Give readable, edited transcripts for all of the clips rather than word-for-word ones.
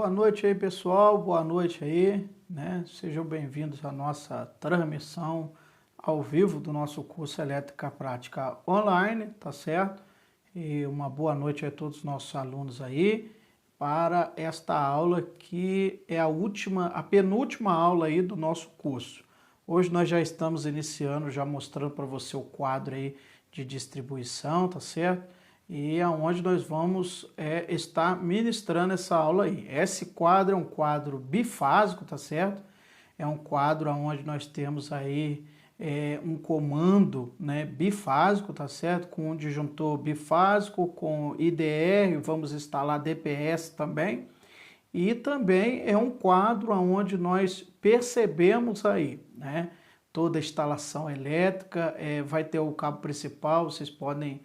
Boa noite aí, pessoal. Boa noite aí, né? Sejam bem-vindos à nossa transmissão ao vivo do nosso curso Elétrica Prática Online, tá certo? E uma boa noite a todos os nossos alunos aí para esta aula que é a penúltima aula aí do nosso curso. Hoje nós já estamos iniciando, já mostrando para você o quadro aí de distribuição, tá certo? E aonde nós vamos estar ministrando essa aula aí. Esse quadro é um quadro bifásico, tá certo? É um quadro onde nós temos aí um comando, né, bifásico, tá certo? Com um disjuntor bifásico, com IDR, vamos instalar DPS também. E também é um quadro onde nós percebemos aí, né, toda a instalação elétrica, vai ter o cabo principal, vocês podem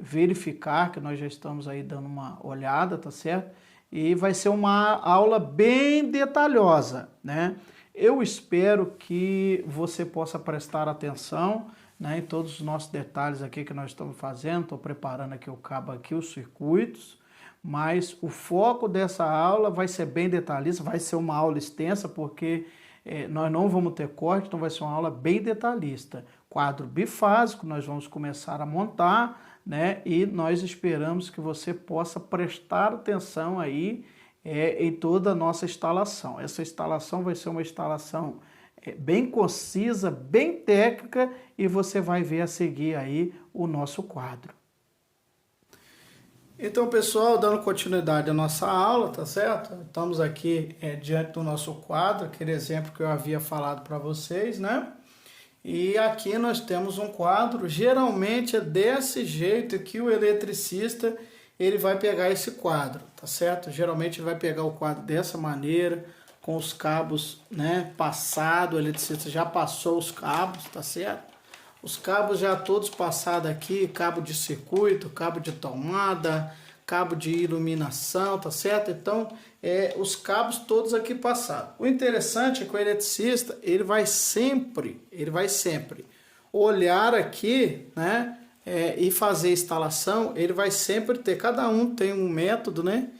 verificar que nós já estamos aí dando uma olhada, tá certo? E vai ser uma aula bem detalhosa, né? Eu espero que você possa prestar atenção, né, em todos os nossos detalhes aqui que nós estamos fazendo. Estou preparando aqui o cabo, aqui os circuitos, mas o foco dessa aula vai ser bem detalhista, vai ser uma aula extensa porque nós não vamos ter corte, então vai ser uma aula bem detalhista. Quadro bifásico, nós vamos começar a montar, né? E nós esperamos que você possa prestar atenção aí em toda a nossa instalação. Essa instalação vai ser uma instalação bem concisa, bem técnica, e você vai ver a seguir aí o nosso quadro. Então, pessoal, dando continuidade à nossa aula, tá certo? Estamos aqui diante do nosso quadro, aquele exemplo que eu havia falado para vocês, né? E aqui nós temos um quadro, geralmente é desse jeito que o eletricista ele vai pegar esse quadro, tá certo? Geralmente ele vai pegar o quadro dessa maneira, com os cabos, né, passado, o eletricista já passou os cabos, tá certo? Os cabos já todos passados aqui, cabo de circuito, cabo de tomada, cabo de iluminação, tá certo? Então, os cabos todos aqui passados. O interessante é que o eletricista, ele vai sempre olhar aqui, né, e fazer a instalação, ele vai sempre ter, cada um tem um método, né?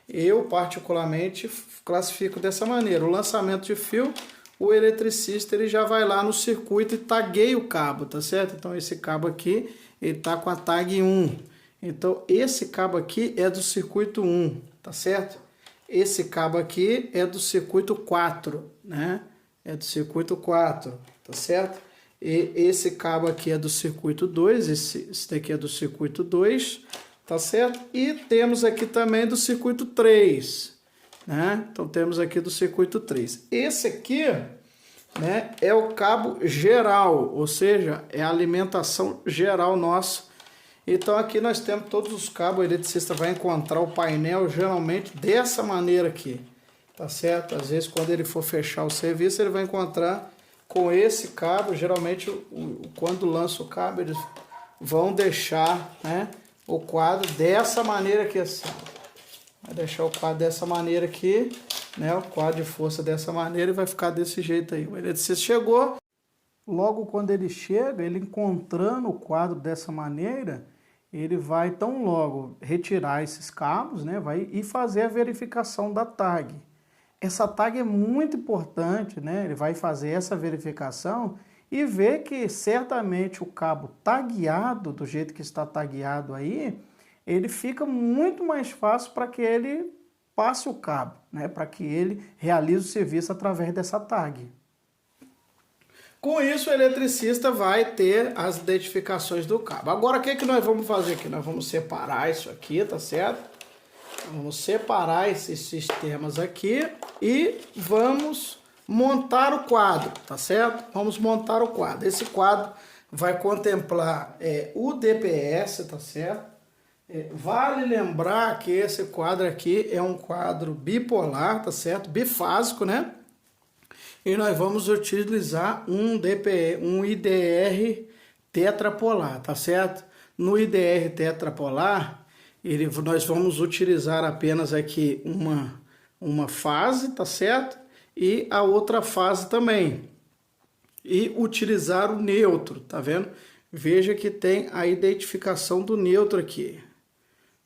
Eu, particularmente, classifico dessa maneira. O lançamento de fio, o eletricista ele já vai lá no circuito e tagueia o cabo, tá certo? Então esse cabo aqui, ele tá com a tag 1. Então esse cabo aqui é do circuito 1, tá certo? Esse cabo aqui é do circuito 4, né? É do circuito 4, tá certo? E esse cabo aqui é do circuito 2, esse daqui é do circuito 2, tá certo? E temos aqui também do circuito 3. Né? Então temos aqui do circuito 3. Esse aqui, né, é o cabo geral, ou seja, é a alimentação geral nossa. Então aqui nós temos todos os cabos, o eletricista vai encontrar o painel geralmente dessa maneira aqui, tá certo? Às vezes quando ele for fechar o serviço ele vai encontrar com esse cabo, geralmente quando lança o cabo eles vão deixar, né, o quadro dessa maneira aqui assim. Vai deixar o quadro dessa maneira aqui, né? O quadro de força dessa maneira e vai ficar desse jeito aí. O eletricista chegou, logo quando ele chega, ele encontrando o quadro dessa maneira, ele vai tão logo retirar esses cabos, né? E fazer a verificação da tag. Essa tag é muito importante, né? Ele vai fazer essa verificação e ver que certamente o cabo tagueado, do jeito que está tagueado aí, ele fica muito mais fácil para que ele passe o cabo, né? Para que ele realize o serviço através dessa tag. Com isso, o eletricista vai ter as identificações do cabo. Agora, o que nós vamos fazer aqui? Nós vamos separar isso aqui, tá certo? Vamos separar esses sistemas aqui e vamos montar o quadro, tá certo? Vamos montar o quadro. Esse quadro vai contemplar o DPS, tá certo? Vale lembrar que esse quadro aqui é um quadro bipolar, tá certo? Bifásico, né? E nós vamos utilizar um IDR tetrapolar, tá certo? No IDR tetrapolar, nós vamos utilizar apenas aqui uma fase, tá certo? E a outra fase também. E utilizar o neutro, tá vendo? Veja que tem a identificação do neutro aqui.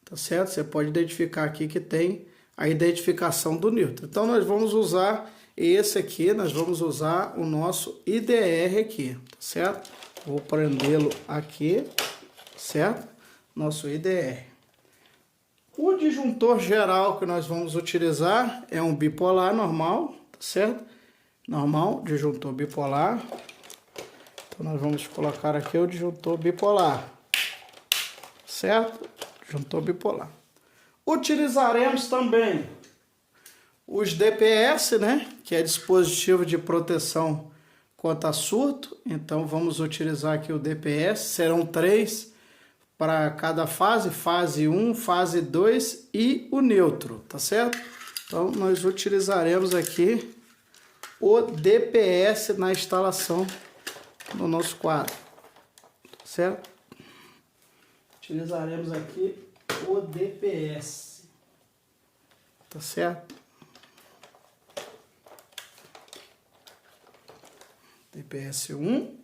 Tá certo? Você pode identificar aqui que tem a identificação do neutro. Então nós vamos usar esse aqui, nós vamos usar o nosso IDR aqui, tá certo? Vou prendê-lo aqui, certo? Nosso IDR. O disjuntor geral que nós vamos utilizar é um bipolar normal, tá certo? Normal, disjuntor bipolar. Então nós vamos colocar aqui o disjuntor bipolar, certo? Disjuntor bipolar. Utilizaremos também os DPS, né? Que é dispositivo de proteção contra surto. Então vamos utilizar aqui o DPS, serão 3 para cada fase, fase 1, fase 2 e o neutro, tá certo? Então nós utilizaremos aqui o DPS na instalação do nosso quadro, tá certo? Utilizaremos aqui o DPS, tá certo? DPS 1.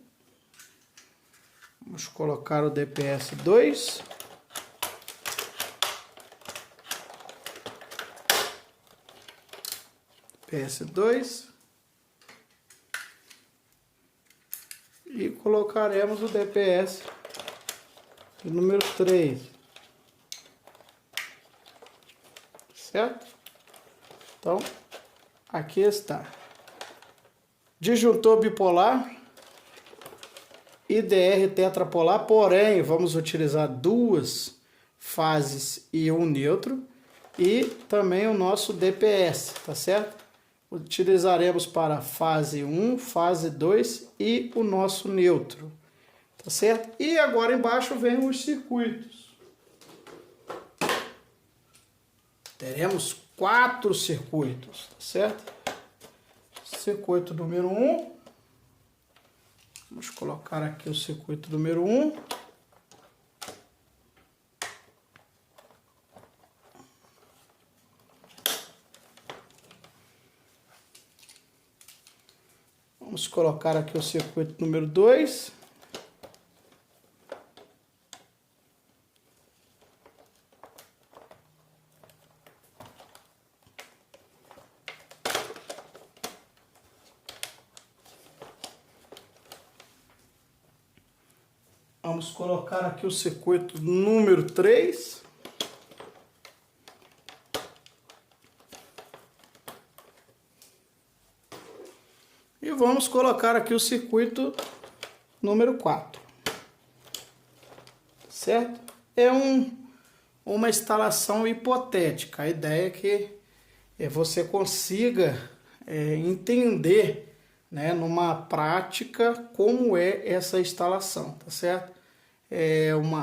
Vamos colocar o DPS 2. DPS 2. E colocaremos o DPS número 3. Certo? Então, aqui está. Disjuntor bipolar. IDR tetrapolar, porém vamos utilizar 2 fases e um neutro, e também o nosso DPS, tá certo? Utilizaremos para fase 1, fase 2 e o nosso neutro, tá certo? E agora embaixo vem os circuitos. Teremos 4 circuitos, tá certo? Circuito número 1. Vamos colocar aqui o circuito número 1. Vamos colocar aqui o circuito número 2. Vamos colocar aqui o circuito número 3. E vamos colocar aqui o circuito número 4. Certo? É uma instalação hipotética. A ideia é que você consiga entender, né, numa prática como é essa instalação, tá certo?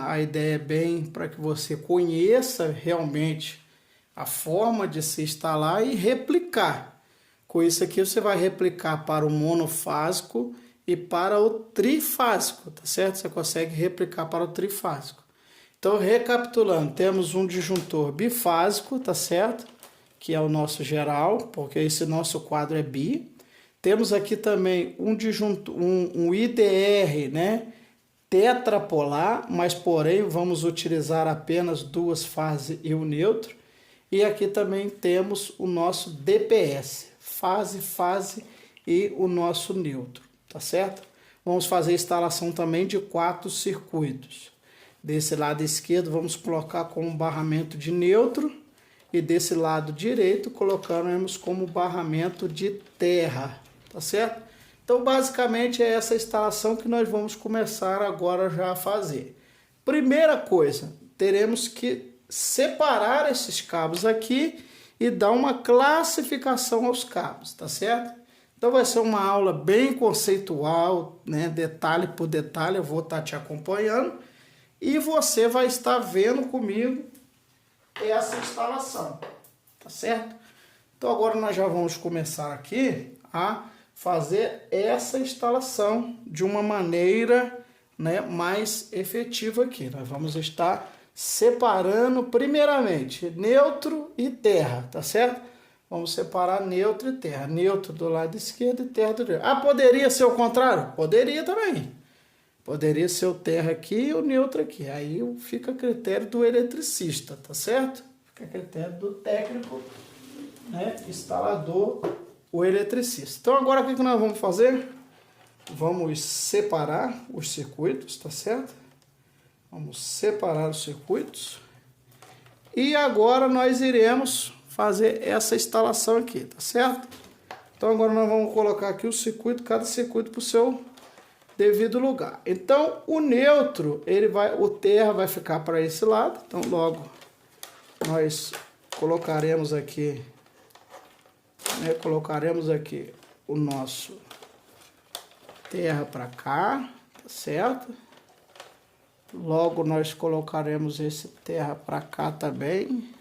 A ideia é bem para que você conheça realmente a forma de se instalar e replicar. Com isso aqui você vai replicar para o monofásico e para o trifásico, tá certo? Você consegue replicar para o trifásico. Então, recapitulando, temos um disjuntor bifásico, tá certo? Que é o nosso geral, porque esse nosso quadro é bi. Temos aqui também um disjuntor, um IDR, né? Tetrapolar, mas porém vamos utilizar apenas 2 fases e o neutro. E aqui também temos o nosso DPS, fase e o nosso neutro, tá certo? Vamos fazer a instalação também de 4 circuitos. Desse lado esquerdo vamos colocar como barramento de neutro, e desse lado direito colocaremos como barramento de terra, tá certo? Então, basicamente, é essa instalação que nós vamos começar agora já a fazer. Primeira coisa, teremos que separar esses cabos aqui e dar uma classificação aos cabos, tá certo? Então, vai ser uma aula bem conceitual, né? Detalhe por detalhe, eu vou estar te acompanhando e você vai estar vendo comigo essa instalação, tá certo? Então, agora nós já vamos começar aqui a fazer essa instalação de uma maneira, né, mais efetiva aqui. Nós vamos estar separando primeiramente neutro e terra, tá certo? Vamos separar neutro e terra. Neutro do lado esquerdo e terra do direito. Ah, poderia ser o contrário? Poderia também. Poderia ser o terra aqui e o neutro aqui. Aí fica a critério do eletricista, tá certo? fica a critério do técnico, né, instalador, o eletricista. Então agora o que nós vamos fazer? Vamos separar os circuitos, tá certo? Vamos separar os circuitos. E agora nós iremos fazer essa instalação aqui, tá certo? Então agora nós vamos colocar aqui o circuito, cada circuito para o seu devido lugar. Então o neutro, o terra vai ficar para esse lado. Então logo nós colocaremos aqui, né, o nosso terra para cá, tá certo? Logo nós colocaremos esse terra para cá também.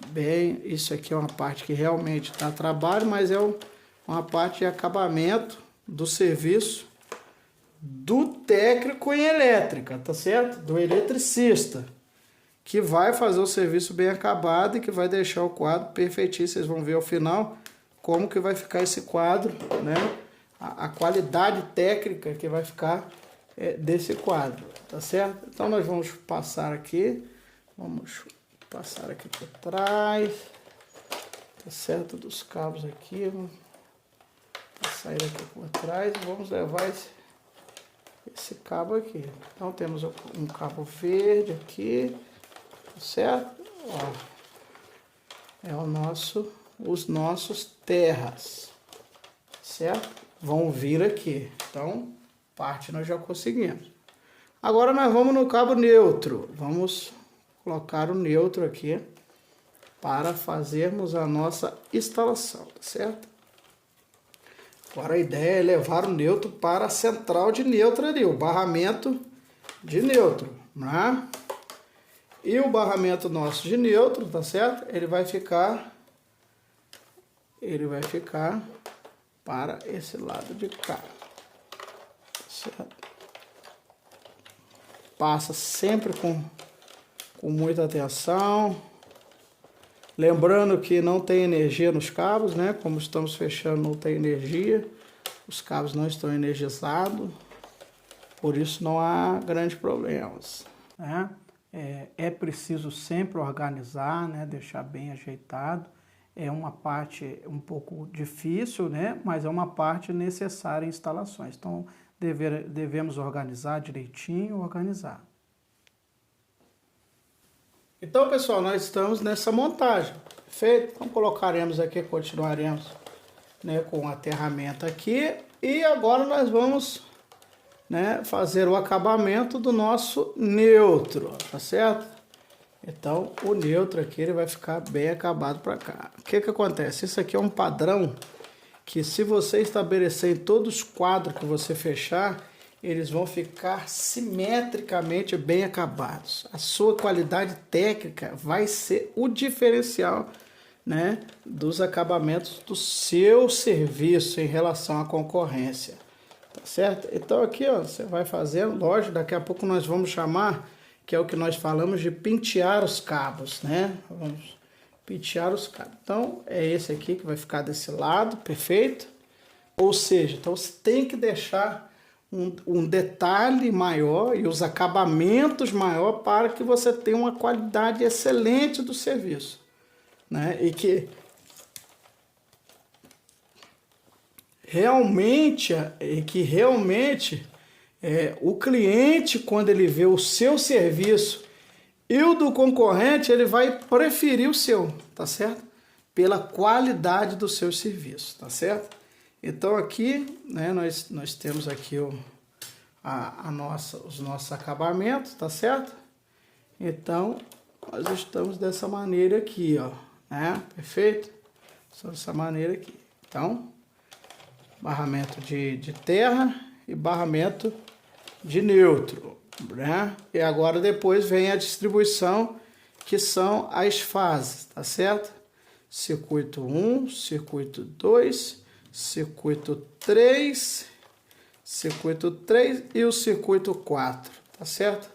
Bem, isso aqui é uma parte que realmente dá trabalho, mas é uma parte de acabamento do serviço do técnico em elétrica, tá certo? Do eletricista, que vai fazer o serviço bem acabado e que vai deixar o quadro perfeitinho. Vocês vão ver ao final como que vai ficar esse quadro, né? A qualidade técnica que vai ficar desse quadro, tá certo? Então nós vamos passar aqui por trás, tá certo? Dos cabos aqui, vamos sair aqui por trás e vamos levar esse cabo aqui. Então temos um cabo verde aqui, tá certo? Ó, é os nossos terras, certo? Vão vir aqui. Então parte nós já conseguimos. Agora nós vamos no cabo neutro. Vamos colocar o neutro aqui para fazermos a nossa instalação, tá certo? Agora a ideia é levar o neutro para a central de neutro ali, o barramento de neutro, né? E o barramento nosso de neutro, tá certo? Ele vai ficar para esse lado de cá. Certo? Passa sempre com muita atenção. Lembrando que não tem energia nos cabos, né? Como estamos fechando, não tem energia. Os cabos não estão energizados. Por isso não há grandes problemas, né? É preciso sempre organizar, né? Deixar bem ajeitado. É uma parte um pouco difícil, né? Mas é uma parte necessária em instalações. Então, devemos organizar direitinho, organizar. Então, pessoal, nós estamos nessa montagem, perfeito? Então, colocaremos aqui, continuaremos, né, com o aterramento aqui. E agora nós vamos, né, fazer o acabamento do nosso neutro, tá certo? Então, o neutro aqui ele vai ficar bem acabado para cá. O que acontece? Isso aqui é um padrão que, se você estabelecer em todos os quadros que você fechar, eles vão ficar simetricamente bem acabados. A sua qualidade técnica vai ser o diferencial, né, dos acabamentos do seu serviço em relação à concorrência, tá certo? Então aqui, ó, você vai fazendo, lógico, daqui a pouco nós vamos chamar, que é o que nós falamos de pentear os cabos, né? Vamos pentear os cabos. Então é esse aqui que vai ficar desse lado, perfeito? Ou seja, então você tem que deixar um detalhe maior e os acabamentos maior para que você tenha uma qualidade excelente do serviço, né? E que realmente o cliente, quando ele vê o seu serviço e o do concorrente, ele vai preferir o seu, tá certo? Pela qualidade do seu serviço, tá certo? Então aqui, né, nós temos aqui os nossos acabamentos, tá certo? Então nós estamos dessa maneira aqui, ó, né? Perfeito? Só dessa maneira aqui. Então, barramento de terra e barramento de neutro, né? E agora depois vem a distribuição, que são as fases, tá certo? Circuito 1, circuito 2, circuito 3 e o circuito 4, tá certo?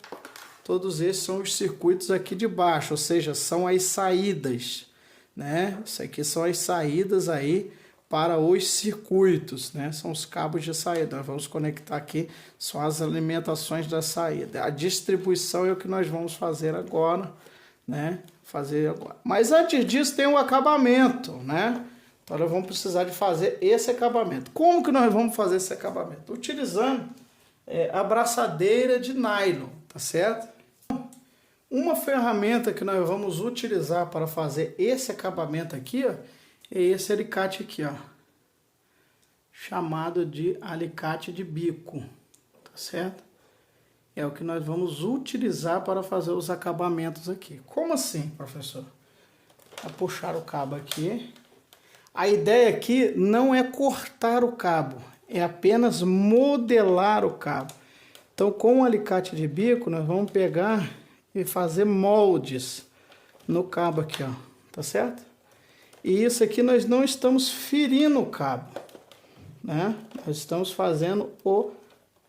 Todos esses são os circuitos aqui de baixo, ou seja, são as saídas, né? Isso aqui são as saídas aí para os circuitos, né? São os cabos de saída. Nós vamos conectar aqui, são as alimentações da saída. A distribuição é o que nós vamos fazer agora, né? Fazer agora. Mas antes disso tem o acabamento, né? Então nós vamos precisar de fazer esse acabamento. Como que nós vamos fazer esse acabamento? Utilizando a braçadeira de nylon, tá certo? Uma ferramenta que nós vamos utilizar para fazer esse acabamento aqui, ó, é esse alicate aqui, ó, chamado de alicate de bico, tá certo? É o que nós vamos utilizar para fazer os acabamentos aqui. Como assim, professor? Vou puxar o cabo aqui. A ideia aqui não é cortar o cabo, é apenas modelar o cabo. Então, com o alicate de bico, nós vamos pegar e fazer moldes no cabo aqui, ó, tá certo? E isso aqui nós não estamos ferindo o cabo, né? Nós estamos fazendo o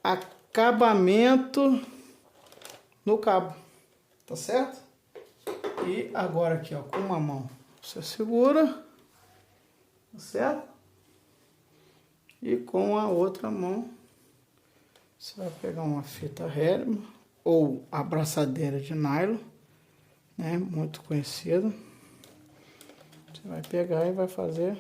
acabamento no cabo, tá certo? E agora aqui, ó, com uma mão você segura, tá certo? E com a outra mão você vai pegar uma fita Hellman ou a braçadeira de nylon, né, muito conhecida. Você vai pegar e vai fazer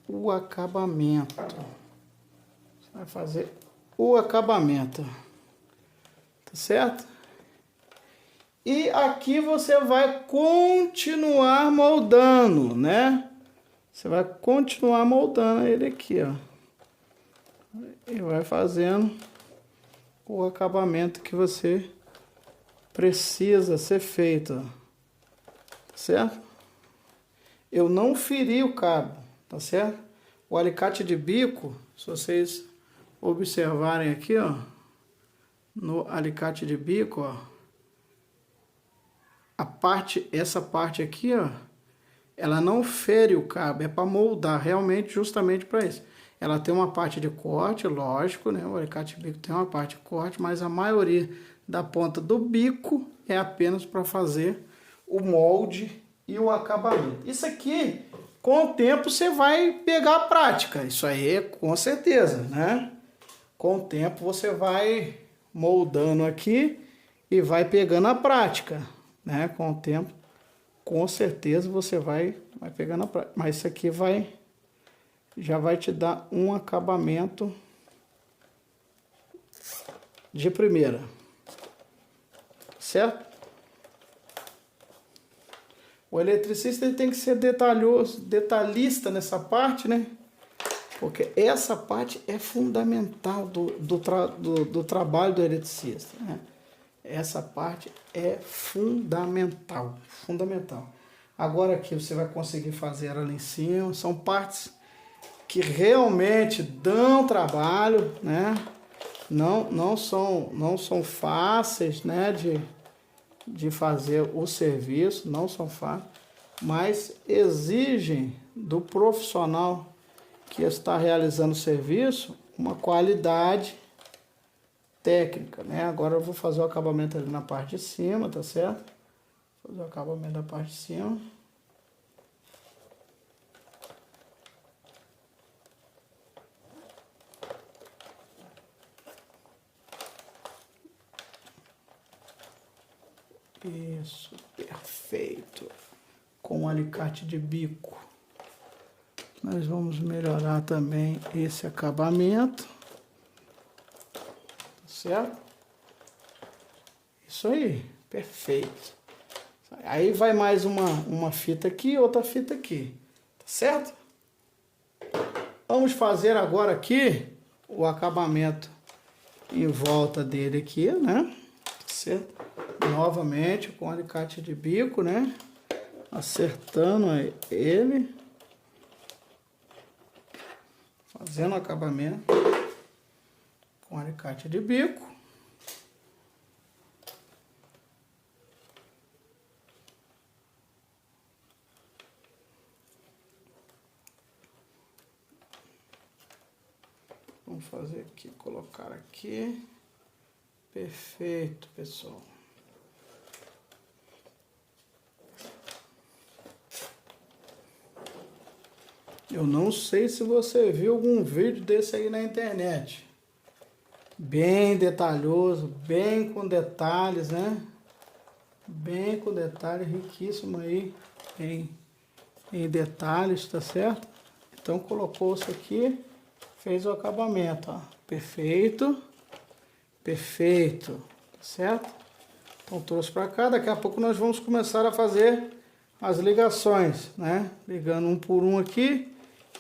o acabamento. Você vai fazer o acabamento, tá certo? E aqui você vai continuar moldando, né? Você vai continuar moldando ele aqui, ó. E vai fazendo o acabamento que você precisa ser feito, tá certo? Eu não feri o cabo, tá certo? O alicate de bico, se vocês observarem aqui, ó, no alicate de bico, ó, essa parte aqui, ó, ela não fere o cabo, é para moldar, realmente, justamente para isso. Ela tem uma parte de corte, lógico, né? O alicate de bico tem uma parte de corte, mas a maioria da ponta do bico é apenas para fazer o molde e o acabamento. Isso aqui, com o tempo, você vai pegar a prática. Isso aí, com certeza, né? Com o tempo, você vai moldando aqui e vai pegando a prática, né? Com o tempo, com certeza, você vai pegando a prática. Mas isso aqui já vai te dar um acabamento de primeira, certo? O eletricista ele tem que ser detalhista nessa parte, né? Porque essa parte é fundamental do trabalho do eletricista, né? Essa parte é fundamental, fundamental. Agora aqui você vai conseguir fazer ela ali em cima, são partes que realmente dão trabalho, né? Não são fáceis, né, de fazer o serviço, não são fáceis, mas exigem do profissional que está realizando o serviço uma qualidade técnica, né? Agora eu vou fazer o acabamento ali na parte de cima, tá certo? Fazer o acabamento da parte de cima. Isso, perfeito. Com o alicate de bico, nós vamos melhorar também esse acabamento, certo? Isso aí, perfeito. Aí vai mais uma fita aqui, outra fita aqui, tá certo? Vamos fazer agora aqui o acabamento em volta dele aqui, né? Tá certo? Novamente com alicate de bico, né? Acertando ele, fazendo o acabamento com alicate de bico. Vamos fazer aqui, colocar aqui. Perfeito, pessoal. Eu não sei se você viu algum vídeo desse aí na internet. bem detalhoso, bem com detalhes, né? Bem com detalhes, riquíssimo aí em detalhes, tá certo? Então colocou isso aqui, fez o acabamento, ó. Perfeito, perfeito, tá certo? Então trouxe para cá, daqui a pouco nós vamos começar a fazer as ligações, né? Ligando um por um aqui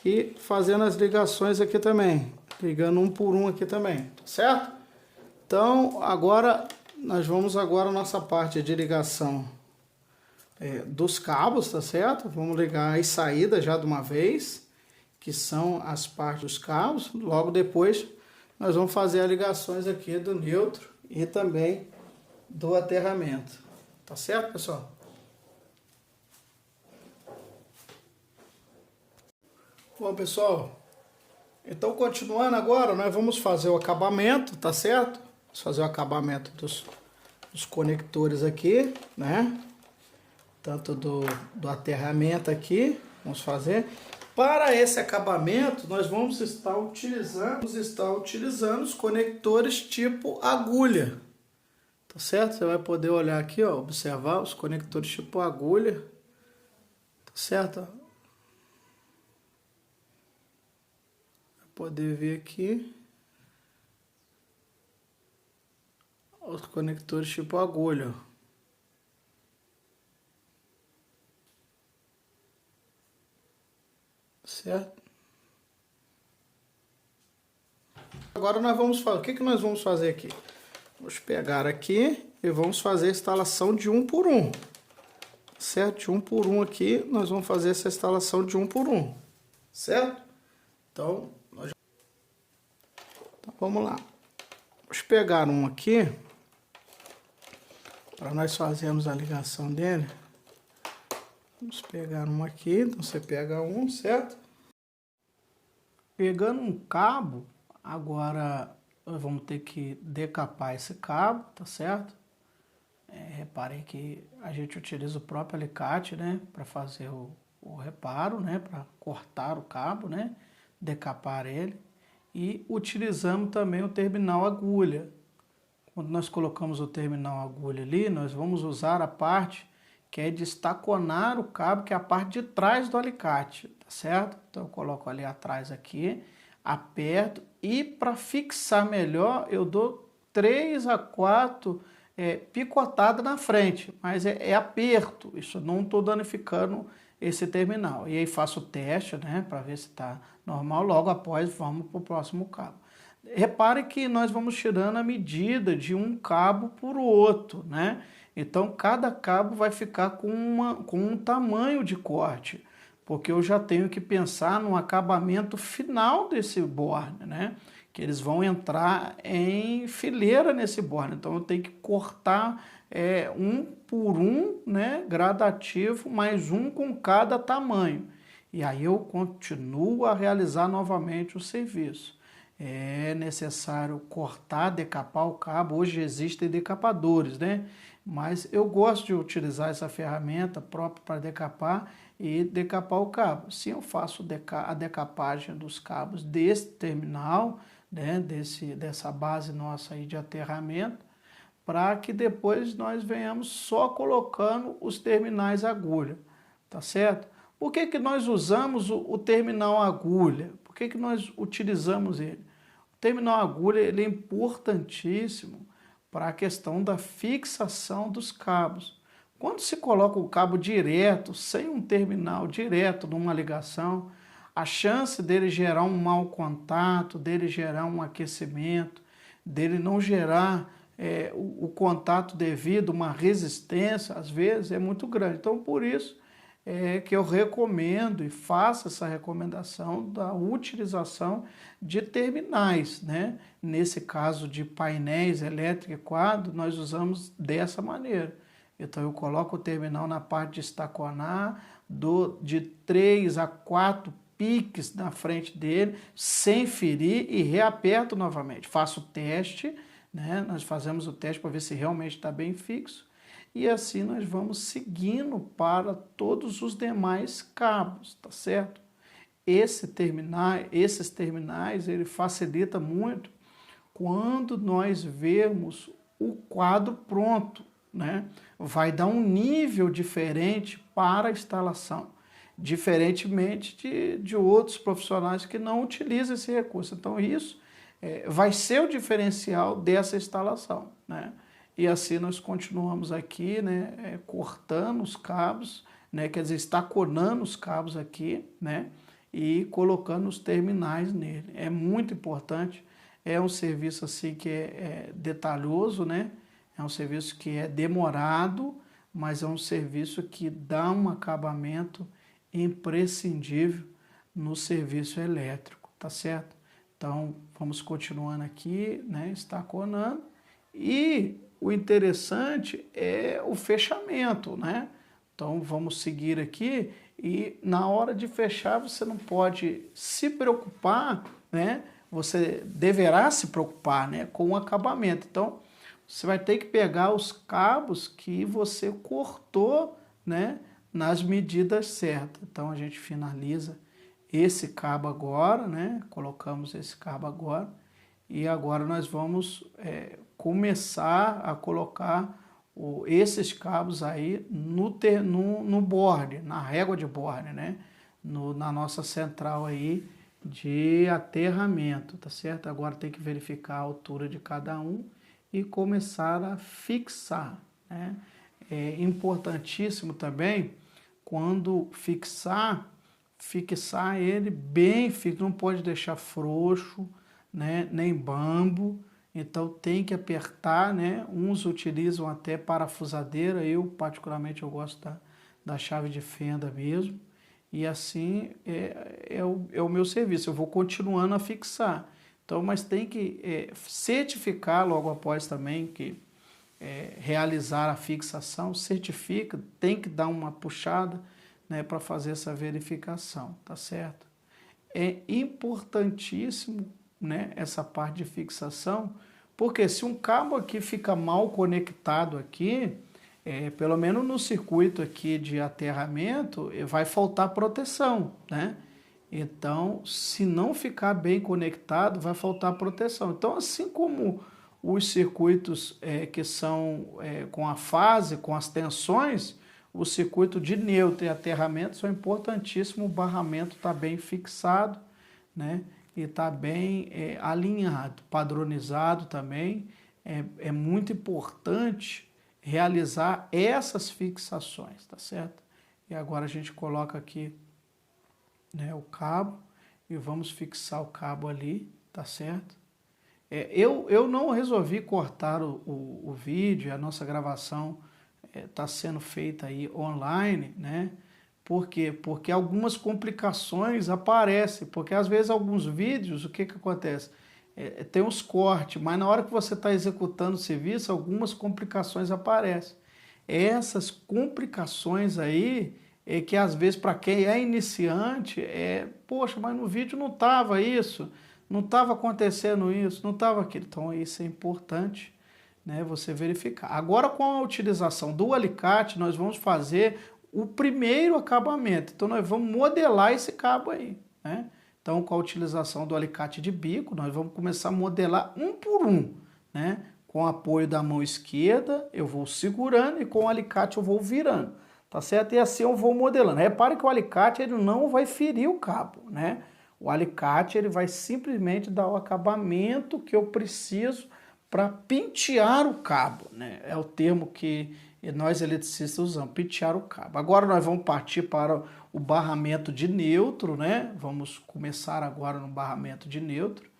e fazendo as ligações aqui também. Ligando um por um aqui também, tá certo? Então agora nós vamos agora a nossa parte de ligação dos cabos, tá certo? Vamos ligar as saídas já de uma vez, que são as partes dos cabos. Logo depois nós vamos fazer as ligações aqui do neutro e também do aterramento. Tá certo, pessoal? Bom, pessoal, então continuando agora, nós vamos fazer o acabamento, tá certo? Vamos fazer o acabamento dos conectores aqui, né? Tanto do aterramento aqui, vamos fazer. Para esse acabamento, nós vamos estar utilizando os conectores tipo agulha. Tá certo? Você vai poder olhar aqui, ó, observar os conectores tipo agulha. Tá certo? Vai poder ver aqui os conectores tipo agulha. Certo? Agora nós vamos fazer, o que nós vamos fazer aqui? Vamos pegar aqui e vamos fazer a instalação de um por um. Certo? De um por um aqui, nós vamos fazer essa instalação de um por um. Certo? Então vamos lá. Vamos pegar um aqui, para nós fazermos a ligação dele. Vamos pegar um aqui, então você pega um, certo? Pegando um cabo, agora nós vamos ter que decapar esse cabo, tá certo? Reparem que a gente utiliza o próprio alicate, né? Para fazer o reparo, né? Para cortar o cabo, né? Decapar ele. E utilizamos também o terminal agulha. Quando nós colocamos o terminal agulha ali, nós vamos usar a parte que é de estaconar o cabo, que é a parte de trás do alicate, tá certo? Então eu coloco ali atrás aqui, aperto e para fixar melhor eu dou 3 a 4 picotadas na frente, mas é aperto, isso não estou danificando esse terminal. E aí faço o teste, né, para ver se está normal, logo após vamos para o próximo cabo. Repare que nós vamos tirando a medida de um cabo por outro, né? Então, cada cabo vai ficar com um tamanho de corte, porque eu já tenho que pensar no acabamento final desse borne, né? Que eles vão entrar em fileira nesse borne. Então, eu tenho que cortar um por um, né? Gradativo, mais um com cada tamanho. E aí eu continuo a realizar novamente o serviço. É necessário cortar, decapar o cabo. Hoje existem decapadores, né? Mas eu gosto de utilizar essa ferramenta própria para decapar e decapar o cabo. Sim, eu faço a decapagem dos cabos desse terminal, né? Dessa base nossa aí de aterramento, para que depois nós venhamos só colocando os terminais agulha, tá certo? Por que nós usamos o terminal agulha? Por que nós utilizamos ele? O terminal agulha ele é importantíssimo para a questão da fixação dos cabos. Quando se coloca o cabo direto, sem um terminal direto numa ligação, a chance dele gerar um mau contato, dele gerar um aquecimento, dele não gerar o contato devido, uma resistência, às vezes, é muito grande. Então, por isso que eu recomendo e faço essa recomendação da utilização de terminais, né? Nesse caso de painéis elétricos e quadro, nós usamos dessa maneira. Então eu coloco o terminal na parte de estaconar, de 3 a 4 piques na frente dele, sem ferir e reaperto novamente. Faço o teste, né? Nós fazemos o teste para ver se realmente está bem fixo. E assim nós vamos seguindo para todos os demais cabos, tá certo? Esses terminais, ele facilita muito quando nós vermos o quadro pronto, né? Vai dar um nível diferente para a instalação, diferentemente de outros profissionais que não utilizam esse recurso. Então isso vai ser o diferencial dessa instalação, né? E assim nós continuamos aqui, né, cortando os cabos, né, quer dizer, estaconando os cabos aqui, né, e colocando os terminais nele. É muito importante, é um serviço assim que é detalhoso, né, é um serviço que é demorado, mas é um serviço que dá um acabamento imprescindível no serviço elétrico, tá certo? Então, vamos continuando aqui, né, estaconando, e o interessante é o fechamento, né? Então, vamos seguir aqui, e na hora de fechar, você não pode se preocupar, né? Você deverá se preocupar, né, com o acabamento. Então, você vai ter que pegar os cabos que você cortou, né, nas medidas certas. Então, a gente finaliza esse cabo agora, né? Colocamos esse cabo agora, e agora nós vamos começar a colocar esses cabos aí no borde, na régua de borde, né? Na nossa central aí de aterramento, tá certo? Agora tem que verificar a altura de cada um e começar a fixar, né? É importantíssimo também, quando fixar ele bem fixo, não pode deixar frouxo, né, nem bambo. Então tem que apertar, né? Uns utilizam até parafusadeira, eu particularmente eu gosto da chave de fenda mesmo. E assim é o meu serviço, eu vou continuando a fixar. Então, mas tem que certificar logo após também que realizar a fixação, certifica, tem que dar uma puxada, né, para fazer essa verificação, tá certo? É importantíssimo, né, essa parte de fixação, porque se um cabo aqui fica mal conectado aqui, pelo menos no circuito aqui de aterramento, vai faltar proteção, né? Então, se não ficar bem conectado, vai faltar proteção. Então, assim como os circuitos que são com a fase, com as tensões, o circuito de neutro e aterramento são importantíssimos, o barramento está bem fixado, né? E está bem alinhado, padronizado também. É muito importante realizar essas fixações, tá certo? E agora a gente coloca aqui, né, o cabo e vamos fixar o cabo ali, tá certo? Eu não resolvi cortar o vídeo, a nossa gravação está sendo feita aí online, né? Por quê? Porque algumas complicações aparecem, porque às vezes alguns vídeos, o que acontece? Tem uns cortes, mas na hora que você está executando o serviço, algumas complicações aparecem. Essas complicações aí, que às vezes para quem é iniciante, poxa, mas no vídeo não estava isso, não estava acontecendo isso, não estava aquilo. Então isso é importante, né, você verificar. Agora, com a utilização do alicate, nós vamos fazer o primeiro acabamento. Então nós vamos modelar esse cabo aí, né? Então, com a utilização do alicate de bico, nós vamos começar a modelar um por um, né? Com o apoio da mão esquerda, eu vou segurando, e com o alicate eu vou virando, tá certo? E assim eu vou modelando. Repare que o alicate ele não vai ferir o cabo, né? O alicate ele vai simplesmente dar o acabamento que eu preciso para pentear o cabo, né? É o termo que nós eletricistas usamos, pentear o cabo. Agora nós vamos partir para o barramento de neutro, né? Vamos começar agora no barramento de neutro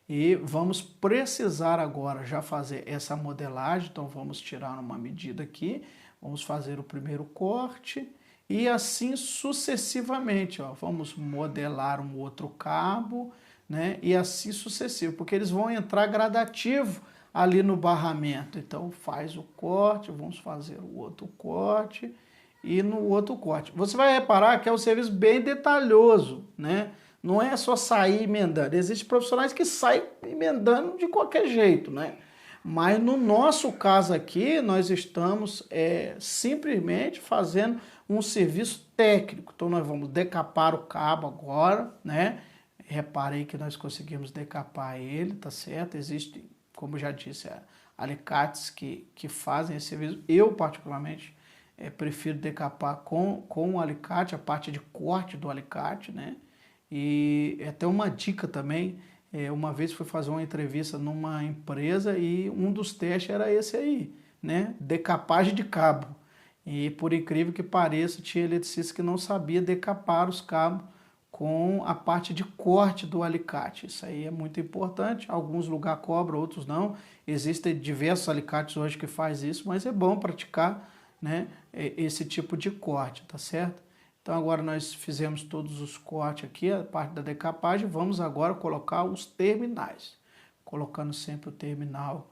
e vamos precisar agora já fazer essa modelagem. Então vamos tirar uma medida aqui, vamos fazer o primeiro corte e assim sucessivamente, ó. Vamos modelar um outro cabo, né? E assim sucessivo, porque eles vão entrar gradativo ali no barramento. Então faz o corte, vamos fazer o outro corte e no outro corte. Você vai reparar que é um serviço bem detalhoso, né? Não é só sair emendando. Existem profissionais que saem emendando de qualquer jeito, né? Mas no nosso caso aqui, nós estamos simplesmente fazendo um serviço técnico. Então nós vamos decapar o cabo agora, né? Reparei que nós conseguimos decapar ele, tá certo? Existem como eu já disse, alicates que fazem esse serviço. Eu, particularmente, prefiro decapar com o alicate, a parte de corte do alicate, né? E até uma dica também, uma vez fui fazer uma entrevista numa empresa e um dos testes era esse aí, né? Decapagem de cabo. E por incrível que pareça, tinha eletricista que não sabia decapar os cabos com a parte de corte do alicate. Isso aí é muito importante. Alguns lugares cobram, outros não. Existem diversos alicates hoje que faz isso, mas é bom praticar, né, esse tipo de corte, tá certo? Então agora nós fizemos todos os cortes aqui, a parte da decapagem. Vamos agora colocar os terminais. Colocando sempre o terminal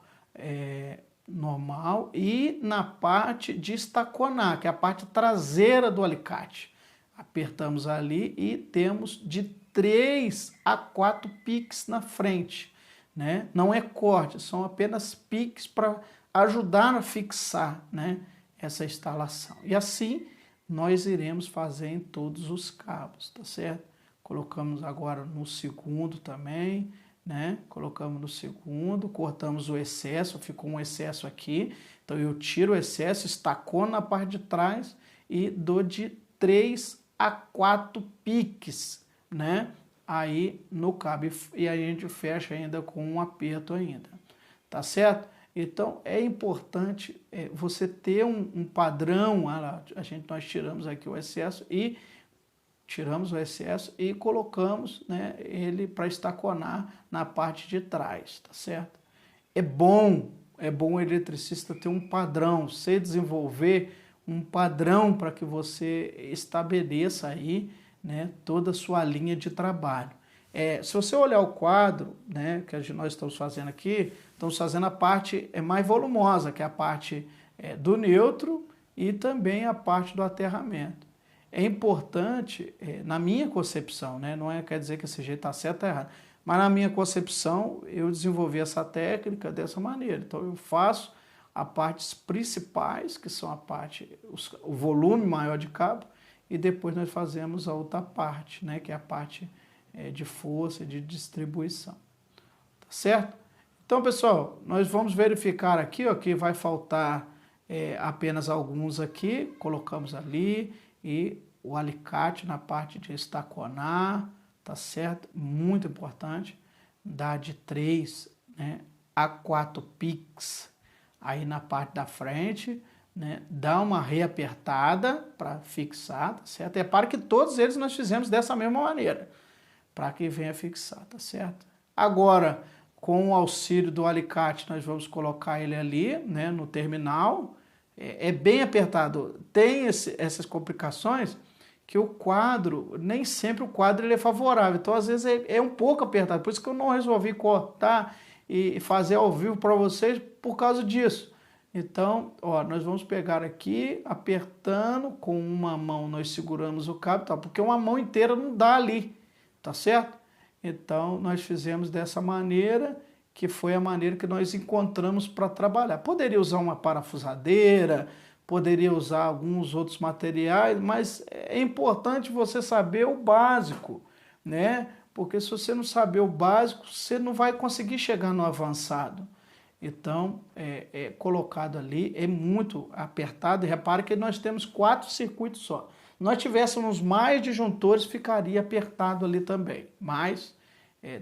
normal e na parte de estaconar, que é a parte traseira do alicate. Apertamos ali e temos de 3 a 4 piques na frente, né? Não é corte, são apenas piques para ajudar a fixar, né, essa instalação. E assim nós iremos fazer em todos os cabos, tá certo? Colocamos agora no segundo também, né? Colocamos no segundo, cortamos o excesso, ficou um excesso aqui, então eu tiro o excesso, estacono na parte de trás e dou de 3 a 4 piques, né? Aí no cabo, e aí a gente fecha ainda com um aperto ainda, tá certo? Então é importante você ter um padrão. Nós tiramos aqui o excesso e colocamos, né, ele para estaconar na parte de trás, tá certo? É bom o eletricista ter um padrão, você desenvolver um padrão para que você estabeleça aí, né, toda a sua linha de trabalho. Se você olhar o quadro, né, que nós estamos fazendo aqui, estamos fazendo a parte mais volumosa, que é a parte do neutro e também a parte do aterramento. É importante, na minha concepção, né, não quer dizer que esse jeito está certo ou errado, mas na minha concepção eu desenvolvi essa técnica dessa maneira. Então eu faço as partes principais, que são o volume maior de cabo, e depois nós fazemos a outra parte, né, que é a parte de força e de distribuição. Tá certo? Então, pessoal, nós vamos verificar aqui, ó, que vai faltar apenas alguns aqui. Colocamos ali e o alicate na parte de estaconar, tá certo? Muito importante. Dá de 3, né, a 4 piques aí na parte da frente, né? Dá uma reapertada para fixar, tá certo? Repara que todos eles nós fizemos dessa mesma maneira, para que venha fixar, tá certo? Agora, com o auxílio do alicate, nós vamos colocar ele ali, né, no terminal. É bem apertado. Tem essas complicações que o quadro, nem sempre o quadro ele é favorável. Então, às vezes, é um pouco apertado. Por isso que eu não resolvi cortar e fazer ao vivo para vocês por causa disso. Então, ó, nós vamos pegar aqui, apertando, com uma mão nós seguramos o cabo, tá? Porque uma mão inteira não dá ali, tá certo? Então, nós fizemos dessa maneira, que foi a maneira que nós encontramos para trabalhar. Poderia usar uma parafusadeira, poderia usar alguns outros materiais, mas é importante você saber o básico, né? Porque se você não saber o básico, você não vai conseguir chegar no avançado. Então, colocado ali, é muito apertado. E repare que nós temos 4 circuitos só. Se nós tivéssemos mais disjuntores, ficaria apertado ali também. Mas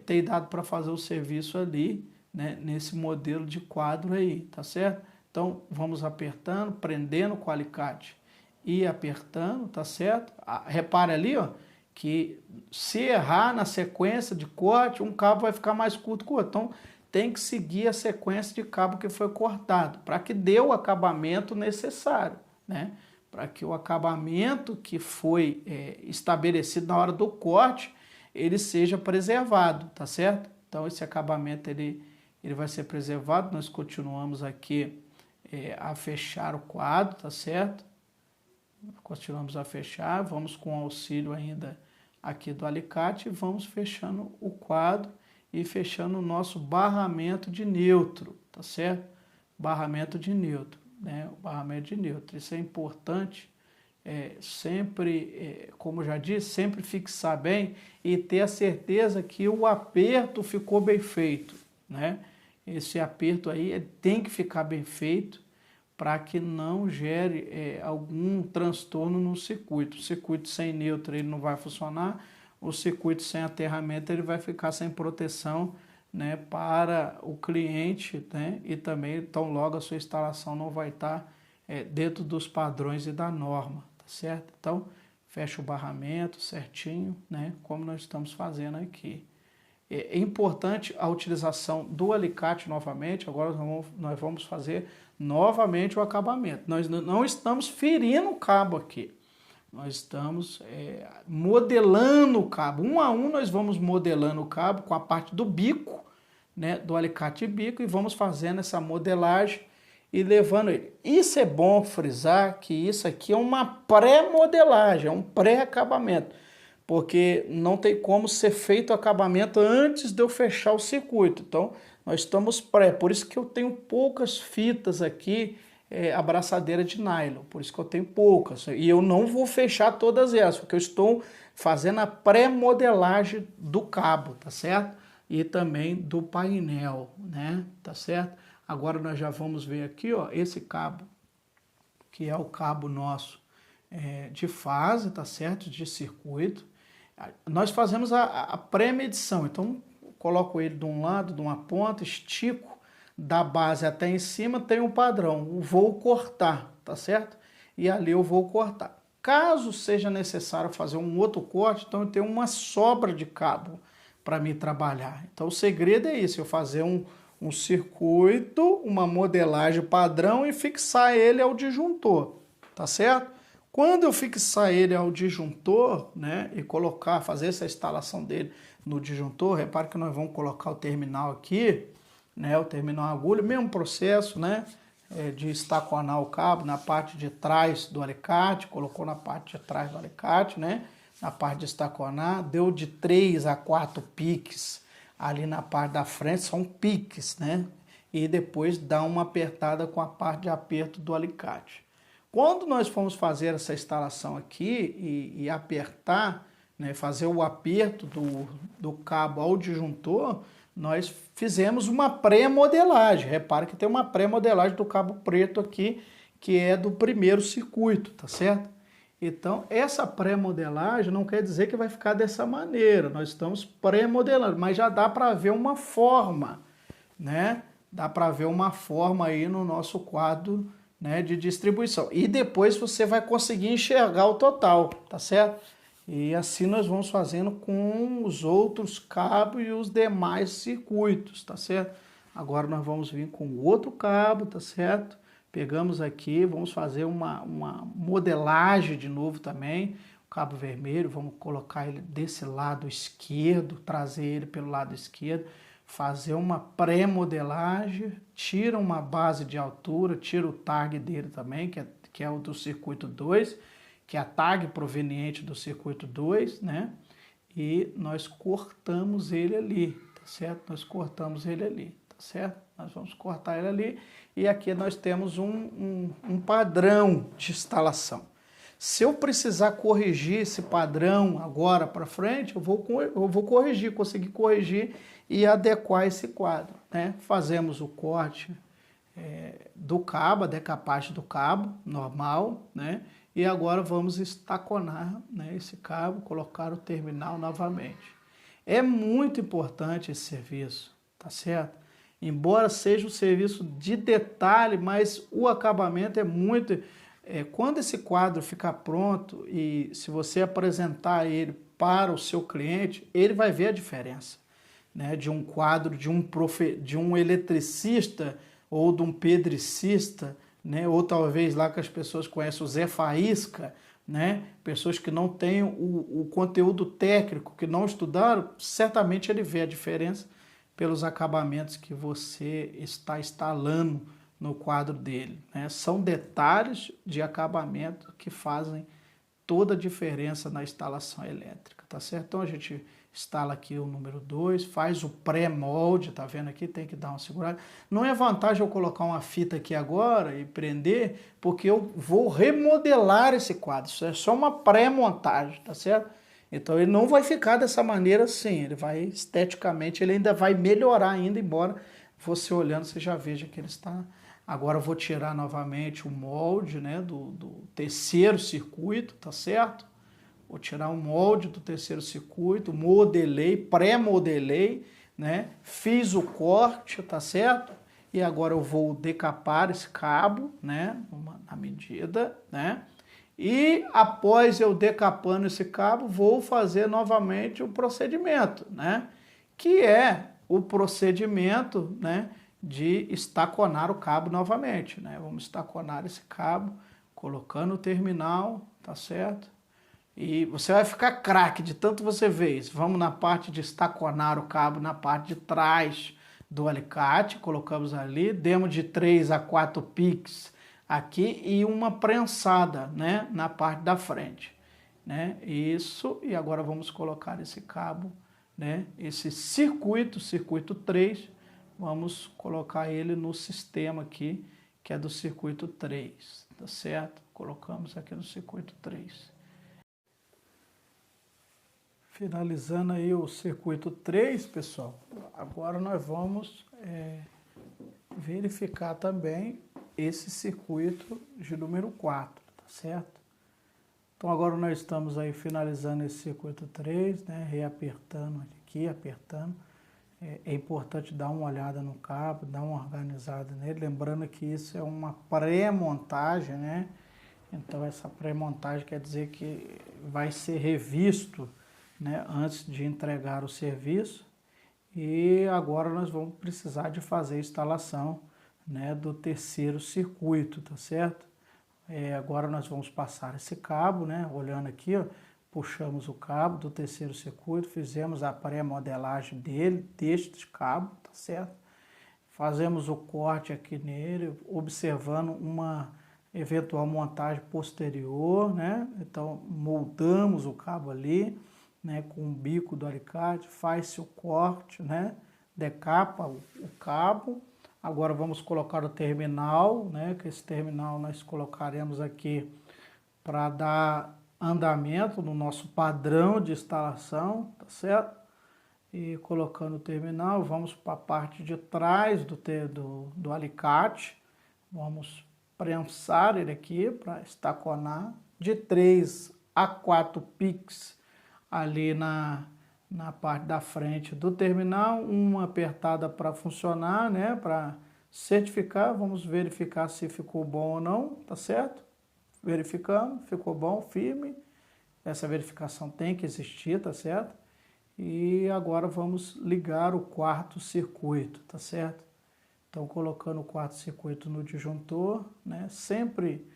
tem dado para fazer o serviço ali, né, nesse modelo de quadro aí, tá certo? Então, vamos apertando, prendendo com o alicate e apertando, tá certo? Repare ali, ó, que se errar na sequência de corte, um cabo vai ficar mais curto que o outro. Então, tem que seguir a sequência de cabo que foi cortado, para que dê o acabamento necessário, né? Para que o acabamento que foi estabelecido na hora do corte, ele seja preservado, tá certo? Então, esse acabamento ele vai ser preservado. Nós continuamos aqui a fechar o quadro, tá certo? Continuamos a fechar, vamos com auxílio ainda aqui do alicate, vamos fechando o quadro e fechando o nosso barramento de neutro, tá certo? Barramento de neutro, né? O barramento de neutro, isso é importante, sempre, como já disse, sempre fixar bem e ter a certeza que o aperto ficou bem feito, né? esse aperto aí tem que ficar bem feito para que não gere algum transtorno no circuito. O circuito sem neutro ele não vai funcionar, o circuito sem aterramento ele vai ficar sem proteção, né, para o cliente, né, e também, então, logo a sua instalação não vai estar dentro dos padrões e da norma, tá certo? Então, fecha o barramento certinho, né, como nós estamos fazendo aqui. É importante a utilização do alicate novamente. Agora nós vamos fazer novamente o acabamento. Nós não estamos ferindo o cabo aqui. Nós estamos modelando o cabo. Um a um nós vamos modelando o cabo com a parte do bico, né, do alicate de bico, e vamos fazendo essa modelagem e levando ele. Isso é bom frisar que isso aqui é uma pré-modelagem, é um pré-acabamento, porque não tem como ser feito o acabamento antes de eu fechar o circuito. Então, nós estamos pré, por isso que eu tenho poucas fitas aqui, abraçadeira de nylon, por isso que eu tenho poucas, e eu não vou fechar todas elas, porque eu estou fazendo a pré-modelagem do cabo, tá certo? E também do painel, né, tá certo? Agora nós já vamos ver aqui, ó, esse cabo, que é o cabo nosso de fase, tá certo? De circuito. Nós fazemos a pré-medição, então coloco ele de um lado, de uma ponta, estico da base até em cima, tem um padrão, vou cortar, tá certo? E ali eu vou cortar. Caso seja necessário fazer um outro corte, então eu tenho uma sobra de cabo para me trabalhar. Então o segredo é isso, eu fazer um circuito, uma modelagem padrão e fixar ele ao disjuntor, tá certo? Quando eu fixar ele ao disjuntor, né, e fazer essa instalação dele no disjuntor, repare que nós vamos colocar o terminal aqui, né, o terminal agulha, mesmo processo, né, de estaconar o cabo na parte de trás do alicate, colocou na parte de trás do alicate, né, na parte de estaconar, deu de 3 a 4 piques ali na parte da frente, são piques, né, e depois dá uma apertada com a parte de aperto do alicate. Quando nós formos fazer essa instalação aqui e apertar, né, fazer o aperto do cabo ao disjuntor, nós fizemos uma pré-modelagem. Repara que tem uma pré-modelagem do cabo preto aqui, que é do primeiro circuito, tá certo? Então, essa pré-modelagem não quer dizer que vai ficar dessa maneira. Nós estamos pré-modelando, mas já dá para ver uma forma, né? Dá para ver uma forma aí no nosso quadro, né, de distribuição. E depois você vai conseguir enxergar o total, tá certo? E assim nós vamos fazendo com os outros cabos e os demais circuitos, tá certo? Agora nós vamos vir com outro cabo, tá certo? Pegamos aqui, vamos fazer uma modelagem de novo também. O cabo vermelho, vamos colocar ele desse lado esquerdo, trazer ele pelo lado esquerdo, fazer uma pré-modelagem, tira uma base de altura, tira o tag dele também, que é o do circuito 2, que é a tag proveniente do circuito 2, né? E nós cortamos ele ali, tá certo? Nós cortamos ele ali, tá certo? Nós vamos cortar ele ali e aqui nós temos um padrão de instalação. Se eu precisar corrigir esse padrão agora para frente, eu vou corrigir, conseguir corrigir e adequar esse quadro, né? Fazemos o corte do cabo, a decapagem do cabo, normal, né? E agora vamos estaconar, né, esse cabo, colocar o terminal novamente. É muito importante esse serviço, tá certo? Embora seja um serviço de detalhe, mas o acabamento é muito... quando esse quadro ficar pronto e se você apresentar ele para o seu cliente, ele vai ver a diferença, né, de um quadro de um eletricista ou de um pedricista, né, ou talvez lá que as pessoas conhecem o Zé Faísca, né, pessoas que não têm o conteúdo técnico, que não estudaram, certamente ele vê a diferença pelos acabamentos que você está instalando no quadro dele, né? São detalhes de acabamento que fazem toda a diferença na instalação elétrica, tá certo? Então a gente instala aqui o número 2, faz o pré-molde, tá vendo aqui? Tem que dar uma segurada. Não é vantagem eu colocar uma fita aqui agora e prender, porque eu vou remodelar esse quadro, isso é só uma pré-montagem, tá certo? Então ele não vai ficar dessa maneira assim, ele vai esteticamente, ele ainda vai melhorar ainda, embora você olhando, você já veja que ele está... Agora eu vou tirar novamente o molde, né, do terceiro circuito, tá certo? Vou tirar o molde do terceiro circuito, modelei, pré-modelei, né? Fiz o corte, tá certo? E agora eu vou decapar esse cabo, né? Na medida, né? E após eu decapando esse cabo, vou fazer novamente o procedimento, né? Que é o procedimento, né, de estaconar o cabo novamente, né? Vamos estaconar esse cabo, colocando o terminal, tá certo? E você vai ficar craque de tanto você ver isso. Vamos na parte de estaconar o cabo na parte de trás do alicate, colocamos ali, demos de 3 a 4 piques aqui e uma prensada, né, na parte da frente, né? Isso, e agora vamos colocar esse cabo, né, esse circuito 3, vamos colocar ele no sistema aqui, que é do circuito 3, tá certo? Colocamos aqui no circuito 3. Finalizando aí o circuito 3, pessoal, agora nós vamos verificar também esse circuito de número 4, tá certo? Então agora nós estamos aí finalizando esse circuito 3, né, reapertando aqui, apertando. É importante dar uma olhada no cabo, dar uma organizada nele, lembrando que isso é uma pré-montagem, né? Então essa pré-montagem quer dizer que vai ser revisto, né, antes de entregar o serviço, e agora nós vamos precisar de fazer a instalação, né, do terceiro circuito, tá certo? Agora nós vamos passar esse cabo, né, olhando aqui, ó, puxamos o cabo do terceiro circuito, fizemos a pré-modelagem deste cabo, tá certo? Fazemos o corte aqui nele, observando uma eventual montagem posterior, né? Então moldamos o cabo ali, né, com o bico do alicate, faz-se o corte, né, decapa o cabo. Agora vamos colocar o terminal, né, que esse terminal nós colocaremos aqui para dar andamento no nosso padrão de instalação, tá certo? E colocando o terminal, vamos para a parte de trás do alicate, vamos prensar ele aqui para estaconar de 3 a 4 piques ali na parte da frente do terminal, uma apertada para funcionar, né, para certificar, vamos verificar se ficou bom ou não, tá certo? Verificamos, ficou bom, firme, essa verificação tem que existir, tá certo? E agora vamos ligar o quarto circuito, tá certo? Então colocando o quarto circuito no disjuntor, né, sempre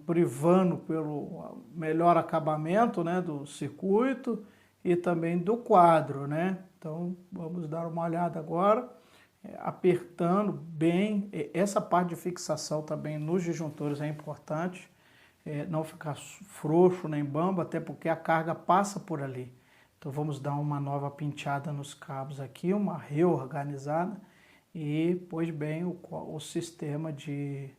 privando pelo melhor acabamento, né, do circuito e também do quadro, né? Então vamos dar uma olhada agora, apertando bem. Essa parte de fixação também nos disjuntores é importante, não ficar frouxo nem bambo, até porque a carga passa por ali. Então vamos dar uma nova penteada nos cabos aqui, uma reorganizada, e pois bem o sistema de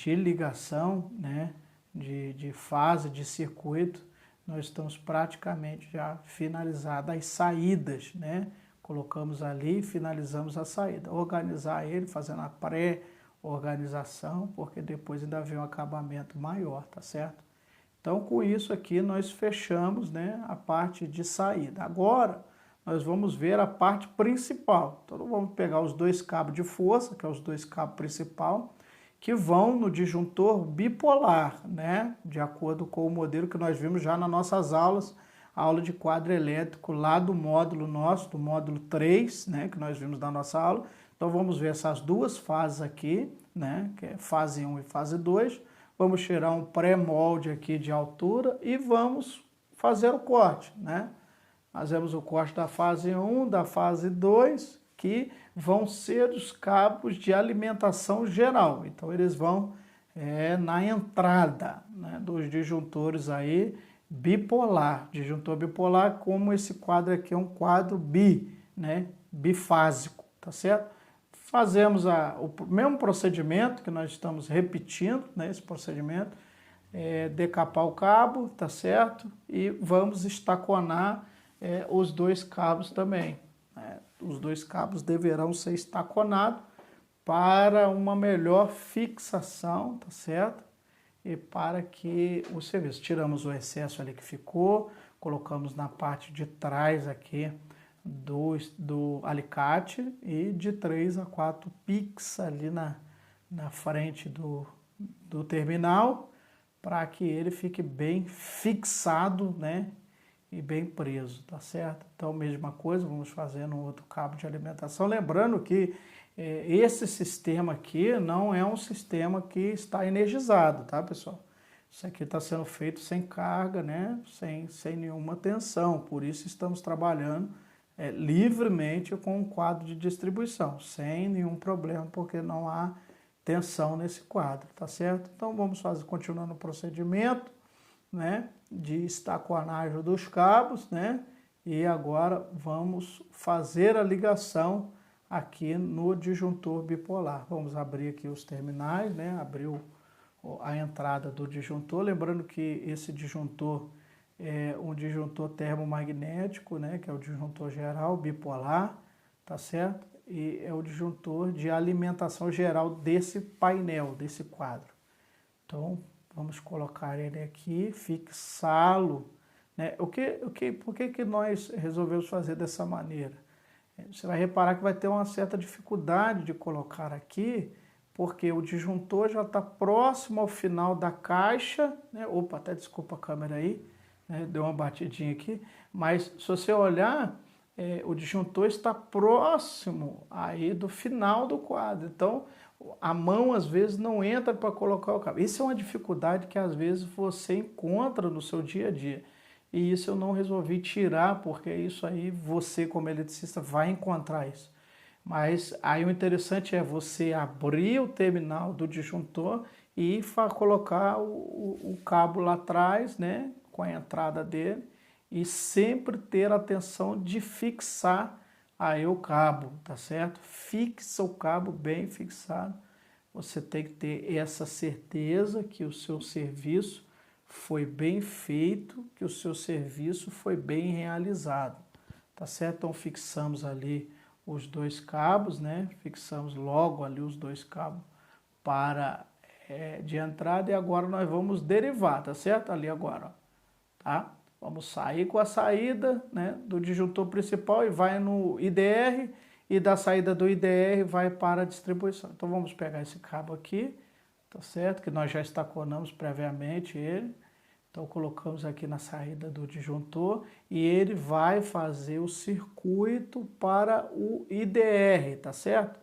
ligação, né, de fase, de circuito, nós estamos praticamente já finalizadas as saídas, né? Colocamos ali e finalizamos a saída. Organizar ele, fazendo a pré-organização, porque depois ainda vem um acabamento maior, tá certo? Então com isso aqui nós fechamos, né, a parte de saída. Agora nós vamos ver a parte principal. Então vamos pegar os dois cabos de força, que é os dois cabos principal, que vão no disjuntor bipolar, né? De acordo com o modelo que nós vimos já nas nossas aulas, a aula de quadro elétrico lá do módulo nosso, do módulo 3, né? Que nós vimos na nossa aula. Então vamos ver essas duas fases aqui, né? Que é fase 1 e fase 2. Vamos tirar um pré-molde aqui de altura e vamos fazer o corte, né? Fazemos o corte da fase 1, da fase 2, que vão ser os cabos de alimentação geral. Então eles vão na entrada, né, dos disjuntores aí bipolar. Disjuntor bipolar, como esse quadro aqui é um quadro né, bifásico, tá certo? Fazemos o mesmo procedimento que nós estamos repetindo, né, esse procedimento, decapar o cabo, tá certo? E vamos estaconar os dois cabos também. os dois cabos deverão ser estaconados para uma melhor fixação, tá certo? E para que o serviço, tiramos o excesso ali que ficou, colocamos na parte de trás aqui do alicate e de 3 a 4 pics ali na frente do terminal, para que ele fique bem fixado, né? E bem preso, tá certo? Então, mesma coisa, vamos fazer no outro cabo de alimentação. Lembrando que esse sistema aqui não é um sistema que está energizado, tá, pessoal? Isso aqui está sendo feito sem carga, né? Sem nenhuma tensão. Por isso estamos trabalhando livremente com um quadro de distribuição, sem nenhum problema, porque não há tensão nesse quadro, tá certo? Então, vamos continuando o procedimento, né, de estaquanagem dos cabos, né, e agora vamos fazer a ligação aqui no disjuntor bipolar. Vamos abrir aqui os terminais, né, abrir a entrada do disjuntor, lembrando que esse disjuntor é um disjuntor termomagnético, né, que é o disjuntor geral bipolar, tá certo? E é o disjuntor de alimentação geral desse painel, desse quadro. Então, vamos colocar ele aqui, fixá-lo, né? Por que nós resolvemos fazer dessa maneira? Você vai reparar que vai ter uma certa dificuldade de colocar aqui, porque o disjuntor já está próximo ao final da caixa, né? Opa, até desculpa a câmera aí, né? Deu uma batidinha aqui, mas se você olhar, o disjuntor está próximo aí do final do quadro, então a mão às vezes não entra para colocar o cabo. Isso é uma dificuldade que às vezes você encontra no seu dia a dia. E isso eu não resolvi tirar, porque isso aí você como eletricista vai encontrar isso. Mas aí o interessante é você abrir o terminal do disjuntor e colocar o cabo lá atrás, né, com a entrada dele, e sempre ter a atenção de fixar aí o cabo, tá certo? Fixa o cabo bem fixado. Você tem que ter essa certeza que o seu serviço foi bem feito, que o seu serviço foi bem realizado, tá certo? Então fixamos ali os dois cabos, né? Fixamos logo ali os dois cabos de entrada, e agora nós vamos derivar, tá certo? Ali agora, ó, tá? Vamos sair com a saída, né, do disjuntor principal e vai no IDR, e da saída do IDR vai para a distribuição. Então vamos pegar esse cabo aqui, tá certo? Que nós já estaconamos previamente ele. Então colocamos aqui na saída do disjuntor e ele vai fazer o circuito para o IDR, tá certo?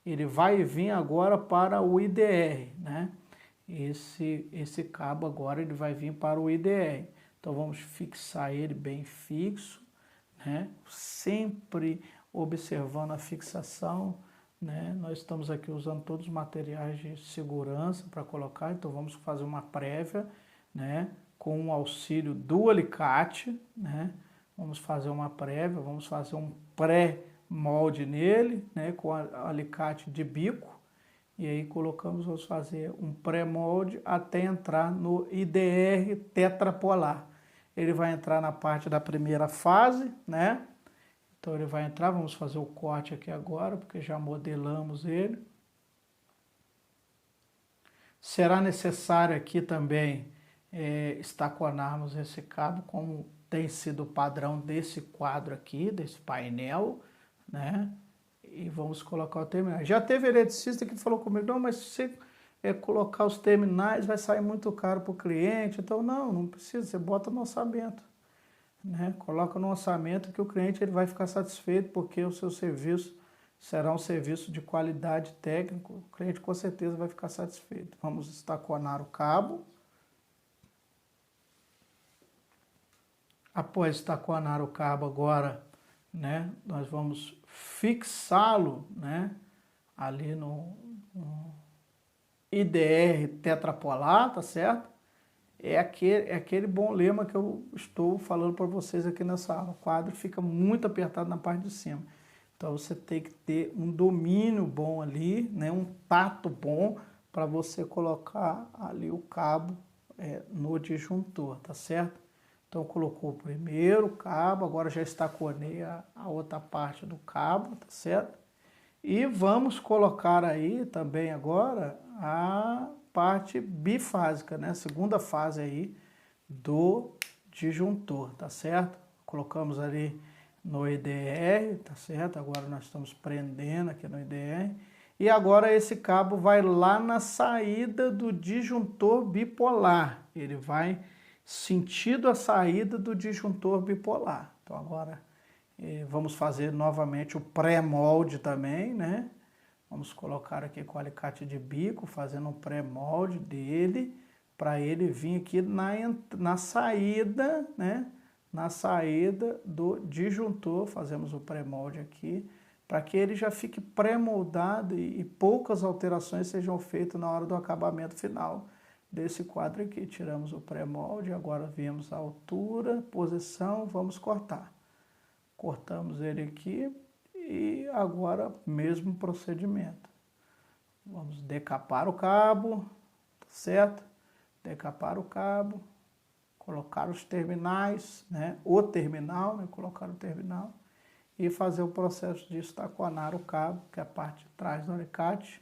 Ele vai vir agora para o IDR, né? Esse cabo agora ele vai vir para o IDR. Então vamos fixar ele bem fixo, né? Sempre observando a fixação, né? Nós estamos aqui usando todos os materiais de segurança para colocar, então vamos fazer uma prévia, né? Com o auxílio do alicate, né? Vamos fazer uma prévia, vamos fazer um pré-molde nele, né? Com alicate de bico. E aí vamos fazer um pré-molde até entrar no IDR tetrapolar. Ele vai entrar na parte da primeira fase, né? Então ele vai entrar, vamos fazer o corte aqui agora, porque já modelamos ele. Será necessário aqui também estaconarmos esse cabo, como tem sido o padrão desse quadro aqui, desse painel, né? E vamos colocar o terminal. Já teve eletricista que falou comigo, não, mas se você colocar os terminais vai sair muito caro para o cliente. Então não precisa, você bota no orçamento, né? Coloca no orçamento que o cliente ele vai ficar satisfeito, porque o seu serviço será um serviço de qualidade técnica, o cliente com certeza vai ficar satisfeito. Vamos estaconar o cabo. Após estaconar o cabo agora, né, nós vamos fixá-lo, né, ali no IDR tetrapolar, tá certo? É aquele bom lema que eu estou falando para vocês aqui nessa aula. O quadro fica muito apertado na parte de cima. Então você tem que ter um domínio bom ali, né, um tato bom para você colocar ali o cabo no disjuntor, tá certo? Então, colocou o primeiro cabo, agora já estaconei a outra parte do cabo, tá certo? E vamos colocar aí também agora a parte bifásica, né? Segunda fase aí do disjuntor, tá certo? Colocamos ali no IDR, tá certo? Agora nós estamos prendendo aqui no IDR. E agora esse cabo vai lá na saída do disjuntor bipolar. Ele vai sentido a saída do disjuntor bipolar. Então agora vamos fazer novamente o pré-molde também, né? Vamos colocar aqui com o alicate de bico, fazendo um pré-molde dele, para ele vir aqui na saída, né? Na saída do disjuntor, fazemos o pré-molde aqui, para que ele já fique pré-moldado e poucas alterações sejam feitas na hora do acabamento final desse quadro aqui. Tiramos o pré-molde, agora vimos a altura, posição, vamos cortar. Cortamos ele aqui e agora mesmo procedimento. Vamos decapar o cabo, tá certo? Decapar o cabo, colocar os terminais, né? O terminal, né? Colocar o terminal e fazer o processo de estaconar o cabo, que é a parte de trás do alicate,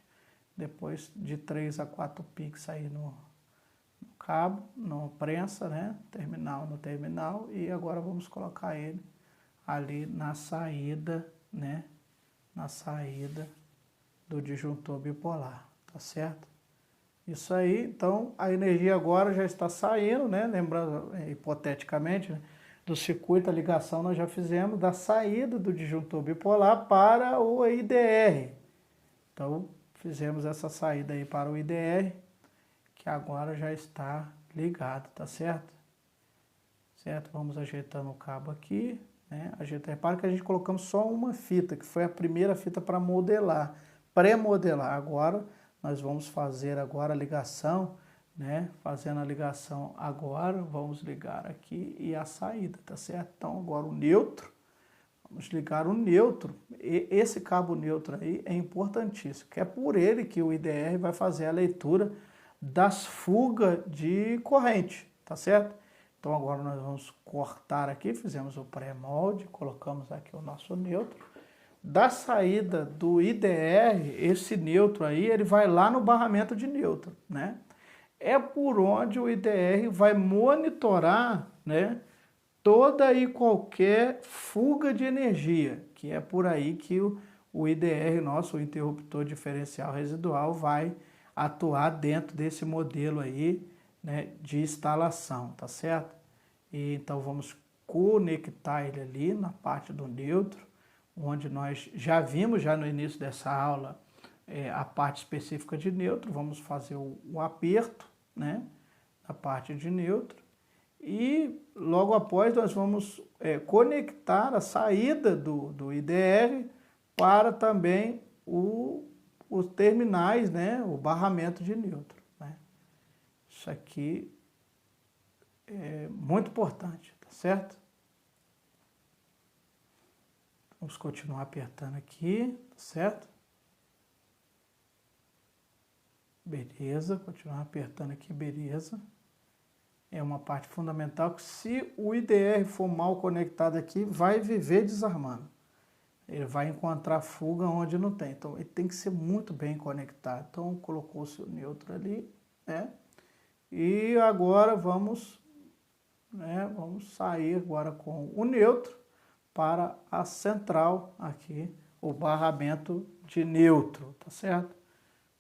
depois de 3 a 4 piques aí no cabo, no prensa, né? Terminal no terminal, e agora vamos colocar ele ali na saída, né? Na saída do disjuntor bipolar, tá certo? Isso aí, então a energia agora já está saindo, né? Lembrando, hipoteticamente, né? Do circuito, a ligação nós já fizemos da saída do disjuntor bipolar para o IDR. Então, fizemos essa saída aí para o IDR, que agora já está ligado, tá certo? Certo? Vamos ajeitando o cabo aqui, né? Repara que a gente colocamos só uma fita, que foi a primeira fita para modelar, pré-modelar. Agora, nós vamos fazer agora a ligação, né? Fazendo a ligação agora, vamos ligar aqui e a saída, tá certo? Então, agora o neutro, vamos ligar o neutro. E esse cabo neutro aí é importantíssimo, que é por ele que o IDR vai fazer a leitura das fugas de corrente, tá certo? Então agora nós vamos cortar aqui, fizemos o pré-molde, colocamos aqui o nosso neutro. Da saída do IDR, esse neutro aí, ele vai lá no barramento de neutro, né? É por onde o IDR vai monitorar, né, toda e qualquer fuga de energia, que é por aí que o IDR, nosso o interruptor diferencial residual, vai atuar dentro desse modelo aí, né, de instalação, tá certo? E então vamos conectar ele ali na parte do neutro, onde nós já vimos já no início dessa aula a parte específica de neutro. Vamos fazer o aperto, né, na parte de neutro, e logo após nós vamos conectar a saída do IDR para também os terminais, né, o barramento de neutro, né? Isso aqui é muito importante, tá certo? Vamos continuar apertando aqui, tá certo? Beleza, continuar apertando aqui, beleza. É uma parte fundamental que, se o IDR for mal conectado aqui, vai viver desarmando. Ele vai encontrar fuga onde não tem. Então, ele tem que ser muito bem conectado. Então, colocou-se o neutro ali, né? E agora vamos, né, vamos sair agora com o neutro para a central aqui, o barramento de neutro, tá certo?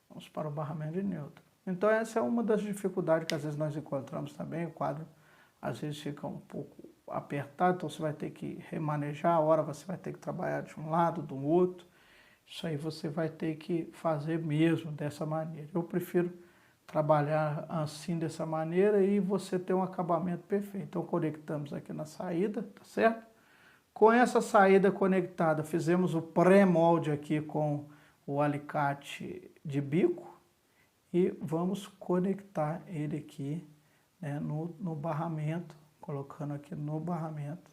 Vamos para o barramento de neutro. Então, essa é uma das dificuldades que às vezes nós encontramos também. O quadro às vezes fica um pouco apertado, então você vai ter que remanejar, a hora você vai ter que trabalhar de um lado, do outro. Isso aí você vai ter que fazer mesmo dessa maneira. Eu prefiro trabalhar assim, dessa maneira, e você ter um acabamento perfeito. Então, conectamos aqui na saída, tá certo? Com essa saída conectada, fizemos o pré-molde aqui com o alicate de bico e vamos conectar ele aqui, né, no barramento, colocando aqui no barramento,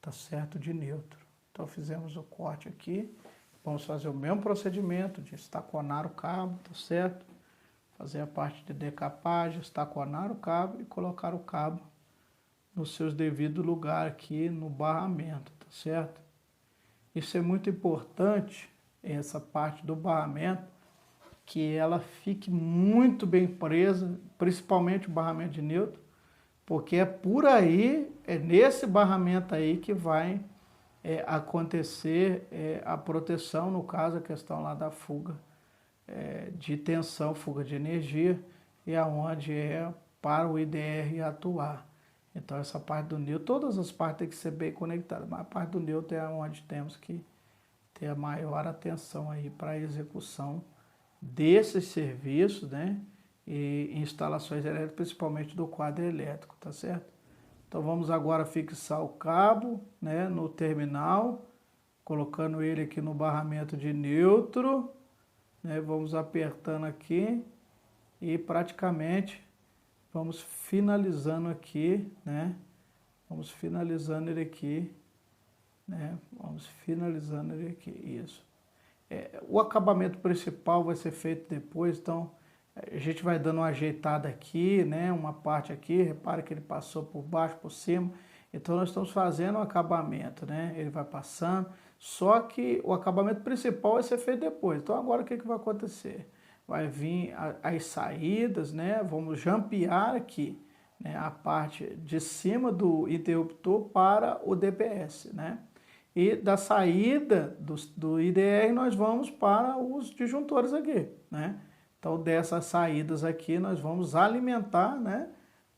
tá certo, de neutro. Então, fizemos o corte aqui, vamos fazer o mesmo procedimento de estaconar o cabo, tá certo? Fazer a parte de decapagem, estaconar o cabo e colocar o cabo no seus devidos lugar aqui no barramento, tá certo? Isso é muito importante, essa parte do barramento, que ela fique muito bem presa, principalmente o barramento de neutro, porque é por aí, é nesse barramento aí que vai acontecer a proteção, no caso a questão lá da fuga de tensão, fuga de energia, e aonde é para o IDR atuar. Então essa parte do neutro, todas as partes têm que ser bem conectadas, mas a parte do neutro é onde temos que ter a maior atenção aí para a execução desses serviços, né? E instalações elétricas, principalmente do quadro elétrico, tá certo? Então vamos agora fixar o cabo, né, no terminal, colocando ele aqui no barramento de neutro, né? Vamos apertando aqui e praticamente vamos finalizando aqui, né? Vamos finalizando ele aqui, né? Vamos finalizando ele aqui, isso. O acabamento principal vai ser feito depois, então a gente vai dando uma ajeitada aqui, né? Uma parte aqui, repara que ele passou por baixo, por cima. Então nós estamos fazendo o acabamento, né? Ele vai passando, só que o acabamento principal vai ser feito depois. Então agora o que vai acontecer? Vai vir as saídas, né? Vamos jampear aqui, né? A parte de cima do interruptor para o DPS, né? E da saída do IDR nós vamos para os disjuntores aqui, né? Então dessas saídas aqui nós vamos alimentar, né,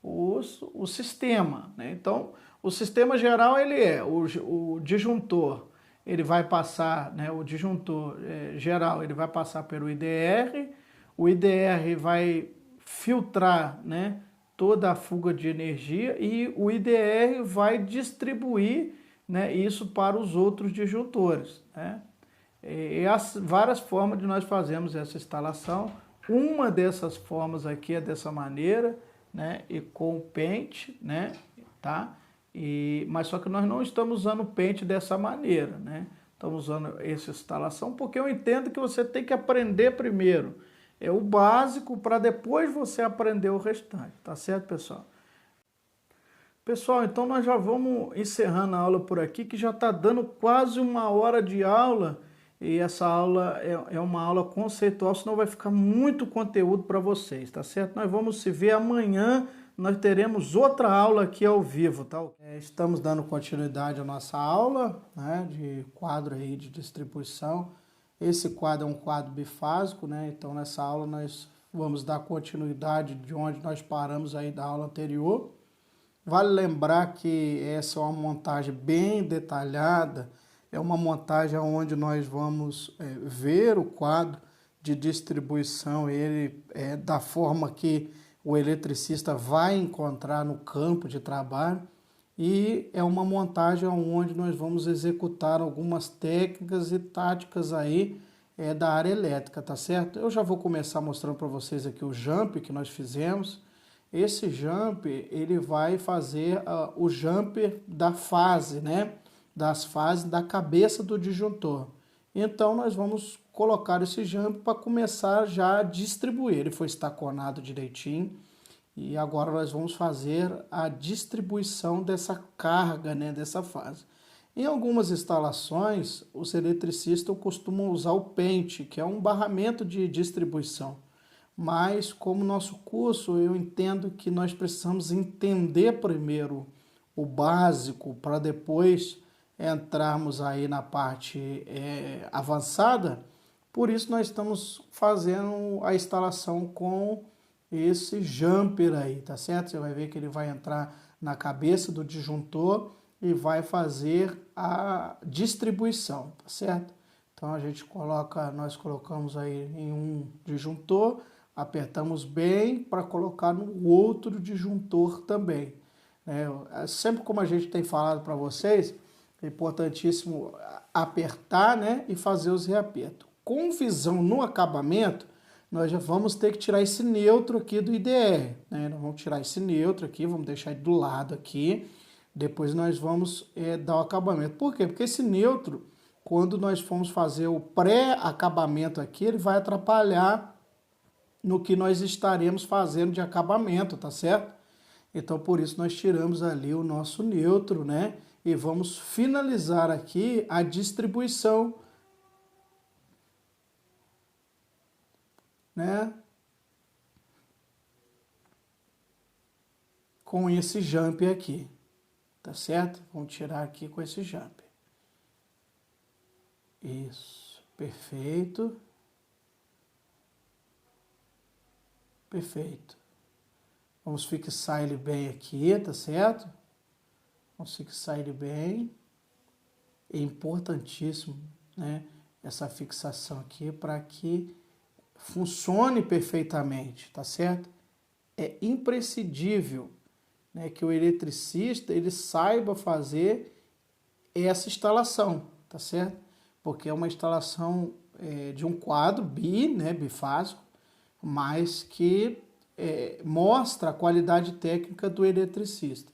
o sistema, né? Então o sistema geral ele o disjuntor, ele vai passar, né, o disjuntor geral ele vai passar pelo IDR, o IDR vai filtrar, né, toda a fuga de energia e o IDR vai distribuir, né, isso para os outros disjuntores, né? E as várias formas de nós fazermos essa instalação. Uma dessas formas aqui é dessa maneira, né, e com o pente, né, tá? Mas só que nós não estamos usando o pente dessa maneira, né? Estamos usando essa instalação porque eu entendo que você tem que aprender primeiro o básico para depois você aprender o restante, tá certo, pessoal? Pessoal, então nós já vamos encerrando a aula por aqui, que já está dando quase 1 hora de aula, e essa aula é uma aula conceitual, senão vai ficar muito conteúdo para vocês, tá certo? Nós vamos se ver amanhã, nós teremos outra aula aqui ao vivo, tá? Estamos dando continuidade à nossa aula, né, de quadro aí de distribuição. Esse quadro é um quadro bifásico, né? Então nessa aula nós vamos dar continuidade de onde nós paramos aí da aula anterior. Vale lembrar que essa é uma montagem bem detalhada, é uma montagem onde nós vamos ver o quadro de distribuição, ele da forma que o eletricista vai encontrar no campo de trabalho, e é uma montagem onde nós vamos executar algumas técnicas e táticas aí da área elétrica, tá certo? Eu já vou começar mostrando para vocês aqui o jump que nós fizemos. Esse jumper, ele vai fazer o jumper da fase, né? Das fases da cabeça do disjuntor. Então, nós vamos colocar esse jumper para começar já a distribuir. Ele foi estaconado direitinho. E agora nós vamos fazer a distribuição dessa carga, né? Dessa fase. Em algumas instalações, os eletricistas costumam usar o pente, que é um barramento de distribuição. Mas, como nosso curso, eu entendo que nós precisamos entender primeiro o básico para depois entrarmos aí na parte avançada. Por isso, nós estamos fazendo a instalação com esse jumper aí, tá certo? Você vai ver que ele vai entrar na cabeça do disjuntor e vai fazer a distribuição, tá certo? Então, nós colocamos aí em um disjuntor, apertamos bem para colocar no outro disjuntor também. Sempre como a gente tem falado para vocês, é importantíssimo apertar, né, e fazer os reapertos. Com visão no acabamento, nós já vamos ter que tirar esse neutro aqui do IDR. Né? Nós vamos tirar esse neutro aqui, vamos deixar ele do lado aqui. Depois nós vamos dar o acabamento. Por quê? Porque esse neutro, quando nós formos fazer o pré-acabamento aqui, ele vai atrapalhar no que nós estaremos fazendo de acabamento, tá certo? Então, por isso, nós tiramos ali o nosso neutro, né? E vamos finalizar aqui a distribuição, né? Com esse jump aqui, tá certo? Vamos tirar aqui com esse jump. Isso, perfeito. Perfeito. Vamos fixar ele bem aqui, tá certo? Vamos fixar ele bem. É importantíssimo, né, essa fixação aqui para que funcione perfeitamente, tá certo? É imprescindível, né, que o eletricista ele saiba fazer essa instalação, tá certo? Porque é uma instalação de um quadro bifásico, mas que mostra a qualidade técnica do eletricista.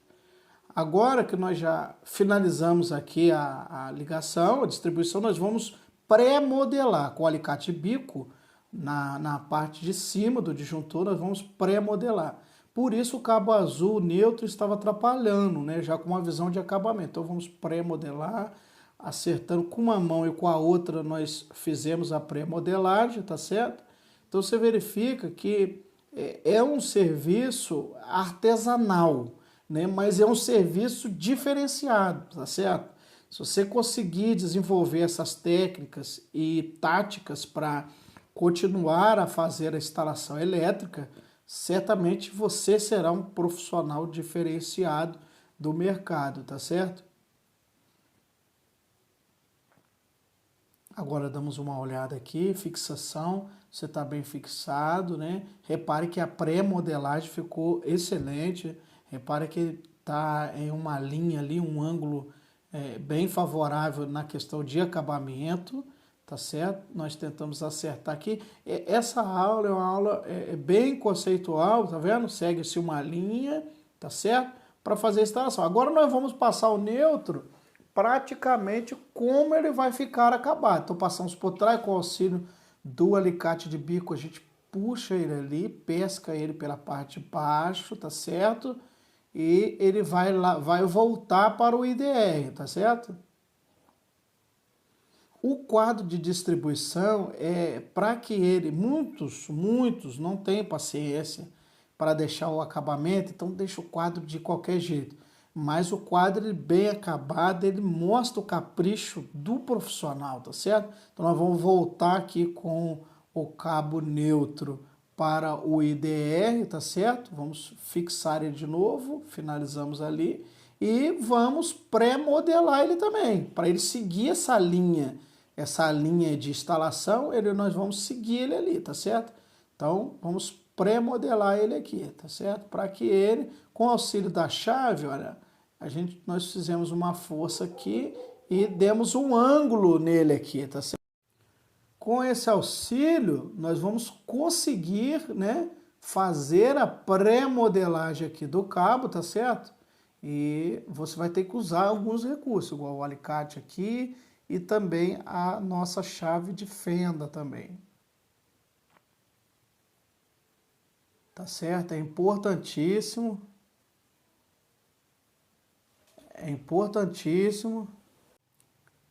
Agora que nós já finalizamos aqui a ligação, a distribuição, nós vamos pré-modelar com o alicate bico na parte de cima do disjuntor, nós vamos pré-modelar. Por isso o cabo azul neutro estava atrapalhando, né, já com uma visão de acabamento. Então vamos pré-modelar, acertando com uma mão e com a outra nós fizemos a pré-modelagem, tá certo? Então você verifica que é um serviço artesanal, né? Mas é um serviço diferenciado, tá certo? Se você conseguir desenvolver essas técnicas e táticas para continuar a fazer a instalação elétrica, certamente você será um profissional diferenciado do mercado, tá certo? Agora damos uma olhada aqui, fixação, você está bem fixado, né? Repare que a pré-modelagem ficou excelente. Repare que está em uma linha ali, um ângulo bem favorável na questão de acabamento, tá certo? Nós tentamos acertar aqui. Essa aula é uma aula bem conceitual, tá vendo? Segue-se uma linha, tá certo? Para fazer a instalação. Agora nós vamos passar o neutro praticamente como ele vai ficar acabado. Então passamos por trás com o auxílio do alicate de bico, a gente puxa ele ali, pesca ele pela parte de baixo, tá certo? E ele vai voltar para o IDR, tá certo? O quadro de distribuição para que ele, muitos não têm paciência para deixar o acabamento, então deixa o quadro de qualquer jeito. Mas o quadro bem acabado, ele mostra o capricho do profissional, tá certo? Então nós vamos voltar aqui com o cabo neutro para o IDR, tá certo? Vamos fixar ele de novo, finalizamos ali e vamos pré-modelar ele também, para ele seguir essa linha de instalação, nós vamos seguir ele ali, tá certo? Então vamos pré-modelar ele aqui, tá certo? Para que ele, com o auxílio da chave, olha, nós fizemos uma força aqui e demos um ângulo nele aqui, tá certo? Com esse auxílio, nós vamos conseguir, né, fazer a pré-modelagem aqui do cabo, tá certo? E você vai ter que usar alguns recursos, igual o alicate aqui e também a nossa chave de fenda também. Tá certo? É importantíssimo. É importantíssimo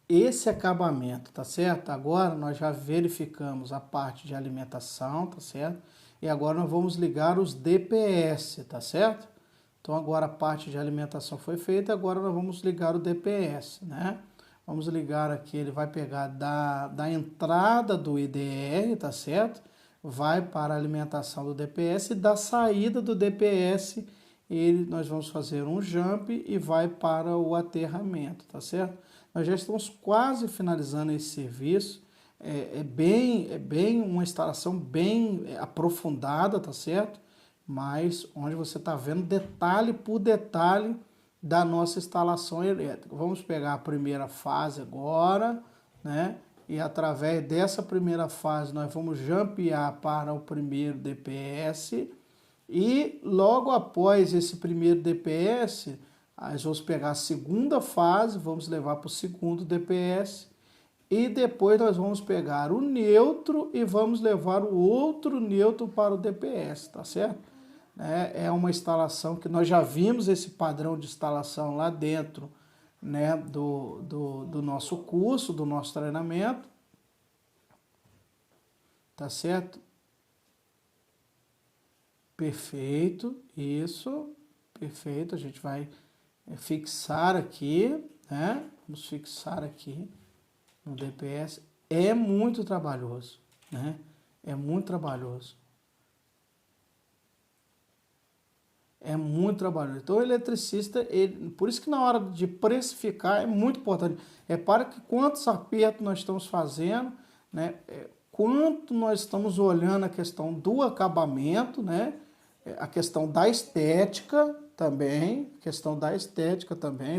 esse acabamento, tá certo? Agora nós já verificamos a parte de alimentação, tá certo? E agora nós vamos ligar os DPS, tá certo? Então agora a parte de alimentação foi feita, agora nós vamos ligar o DPS, né? Vamos ligar aqui, ele vai pegar da entrada do IDR, tá certo? Vai para a alimentação do DPS e da saída do DPS nós vamos fazer um jump e vai para o aterramento, tá certo? Nós já estamos quase finalizando esse serviço, é bem uma instalação bem aprofundada, tá certo? Mas onde você está vendo detalhe por detalhe da nossa instalação elétrica. Vamos pegar a primeira fase agora, né? E através dessa primeira fase nós vamos jumpear para o primeiro DPS. E logo após esse primeiro DPS, nós vamos pegar a segunda fase, vamos levar para o segundo DPS. E depois nós vamos pegar o neutro e vamos levar o outro neutro para o DPS, tá certo? né? É uma instalação que nós já vimos esse padrão de instalação lá dentro, né, do nosso curso, do nosso treinamento, tá certo? Perfeito, isso, perfeito, a gente vai fixar aqui, né? Vamos fixar aqui no DPS. É muito trabalhoso, né? É muito trabalhoso. É muito trabalhoso. Então, o eletricista, por isso que na hora de precificar é muito importante. Repara que quantos apertos nós estamos fazendo, né? Quanto nós estamos olhando a questão do acabamento, né? A questão da estética também,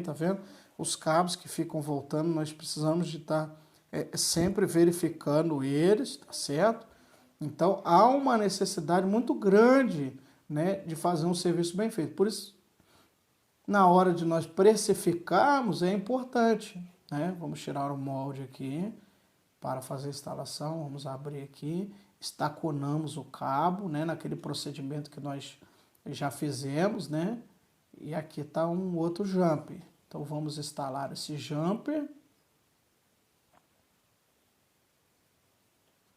tá vendo? Os cabos que ficam voltando, nós precisamos de estar sempre verificando eles, tá certo? Então, há uma necessidade muito grande, né, de fazer um serviço bem feito. Por isso, na hora de nós precificarmos, é importante, né? Vamos tirar o molde aqui para fazer a instalação, vamos abrir aqui, estaconamos o cabo, né, naquele procedimento que nós já fizemos, né? E aqui está um outro jumper. Então, vamos instalar esse jumper.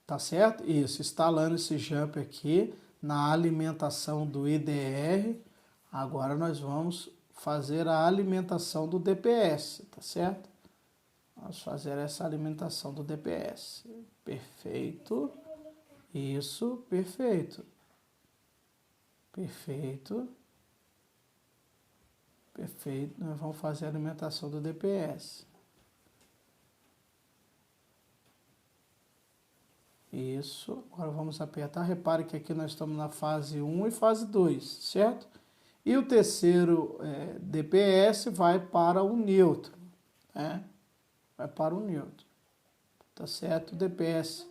Tá certo? Isso, instalando esse jumper aqui na alimentação do IDR. Agora nós vamos fazer a alimentação do DPS, tá certo? Vamos fazer essa alimentação do DPS. Perfeito. Isso, perfeito. Perfeito. Perfeito. Nós vamos fazer a alimentação do DPS. Isso, agora vamos apertar. Repare que aqui nós estamos na fase 1 e fase 2, certo? E o terceiro DPS vai para o neutro, né? Vai para o neutro, tá certo? O DPS,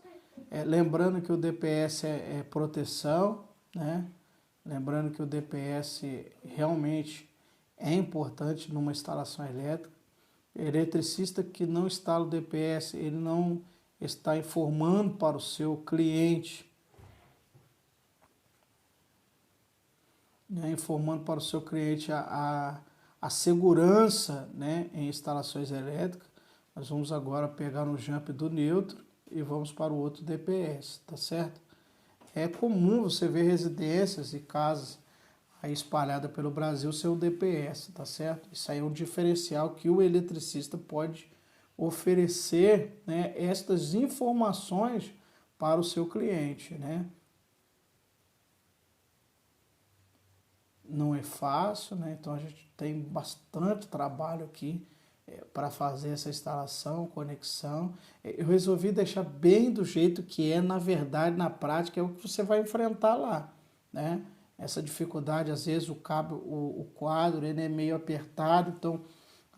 lembrando que o DPS é proteção, né? Lembrando que o DPS realmente é importante numa instalação elétrica. O eletricista que não instala o DPS, ele não está informando para o seu cliente, né, informando para o seu cliente a segurança, né, em instalações elétricas. Nós vamos agora pegar no jump do neutro e vamos para o outro DPS, tá certo? É comum você ver residências e casas aí espalhadas pelo Brasil sem o DPS, tá certo? Isso aí é um diferencial que o eletricista pode oferecer, né, estas informações para o seu cliente, né? Não é fácil, né? Então a gente tem bastante trabalho aqui para fazer essa instalação, conexão. Eu resolvi deixar bem do jeito que é, na verdade, na prática, é o que você vai enfrentar lá, né? Essa dificuldade, às vezes o cabo, o quadro, ele é meio apertado, então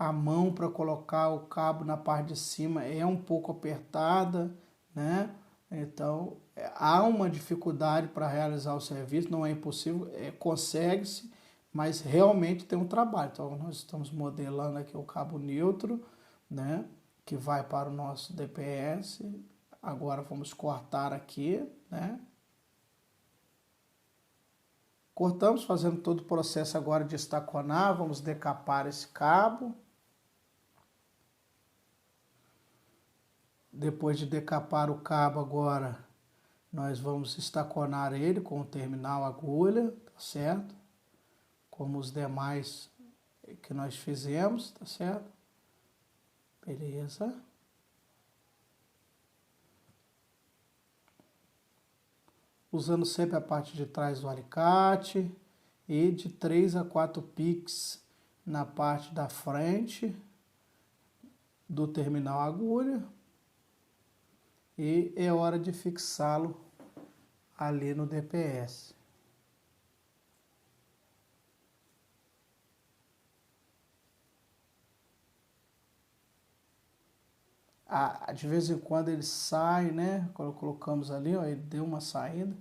a mão para colocar o cabo na parte de cima é um pouco apertada, né? Então, há uma dificuldade para realizar o serviço, não é impossível, consegue-se, mas realmente tem um trabalho. Então, nós estamos modelando aqui o cabo neutro, né? Que vai para o nosso DPS. Agora, vamos cortar aqui, né? Cortamos, fazendo todo o processo agora de estaconar, vamos decapar esse cabo. Depois de decapar o cabo agora, nós vamos estaconar ele com o terminal agulha, tá certo? Como os demais que nós fizemos, tá certo? Beleza. Usando sempre a parte de trás do alicate e de 3 a 4 piques na parte da frente do terminal agulha. E é hora de fixá-lo ali no DPS. De vez em quando ele sai, né? Quando colocamos ali, ó, ele deu uma saída.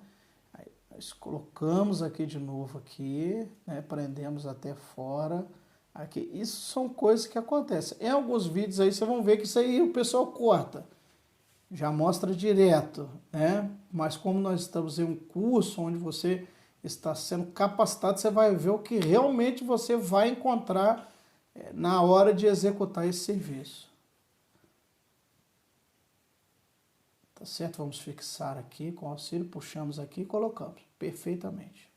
Aí nós colocamos aqui de novo aqui, né? Prendemos até fora. Aqui. Isso são coisas que acontecem. Em alguns vídeos aí vocês vão ver que isso aí o pessoal corta. Já mostra direto, né? Mas como nós estamos em um curso onde você está sendo capacitado, você vai ver o que realmente você vai encontrar na hora de executar esse serviço. Tá certo? Vamos fixar aqui com auxílio, puxamos aqui e colocamos perfeitamente.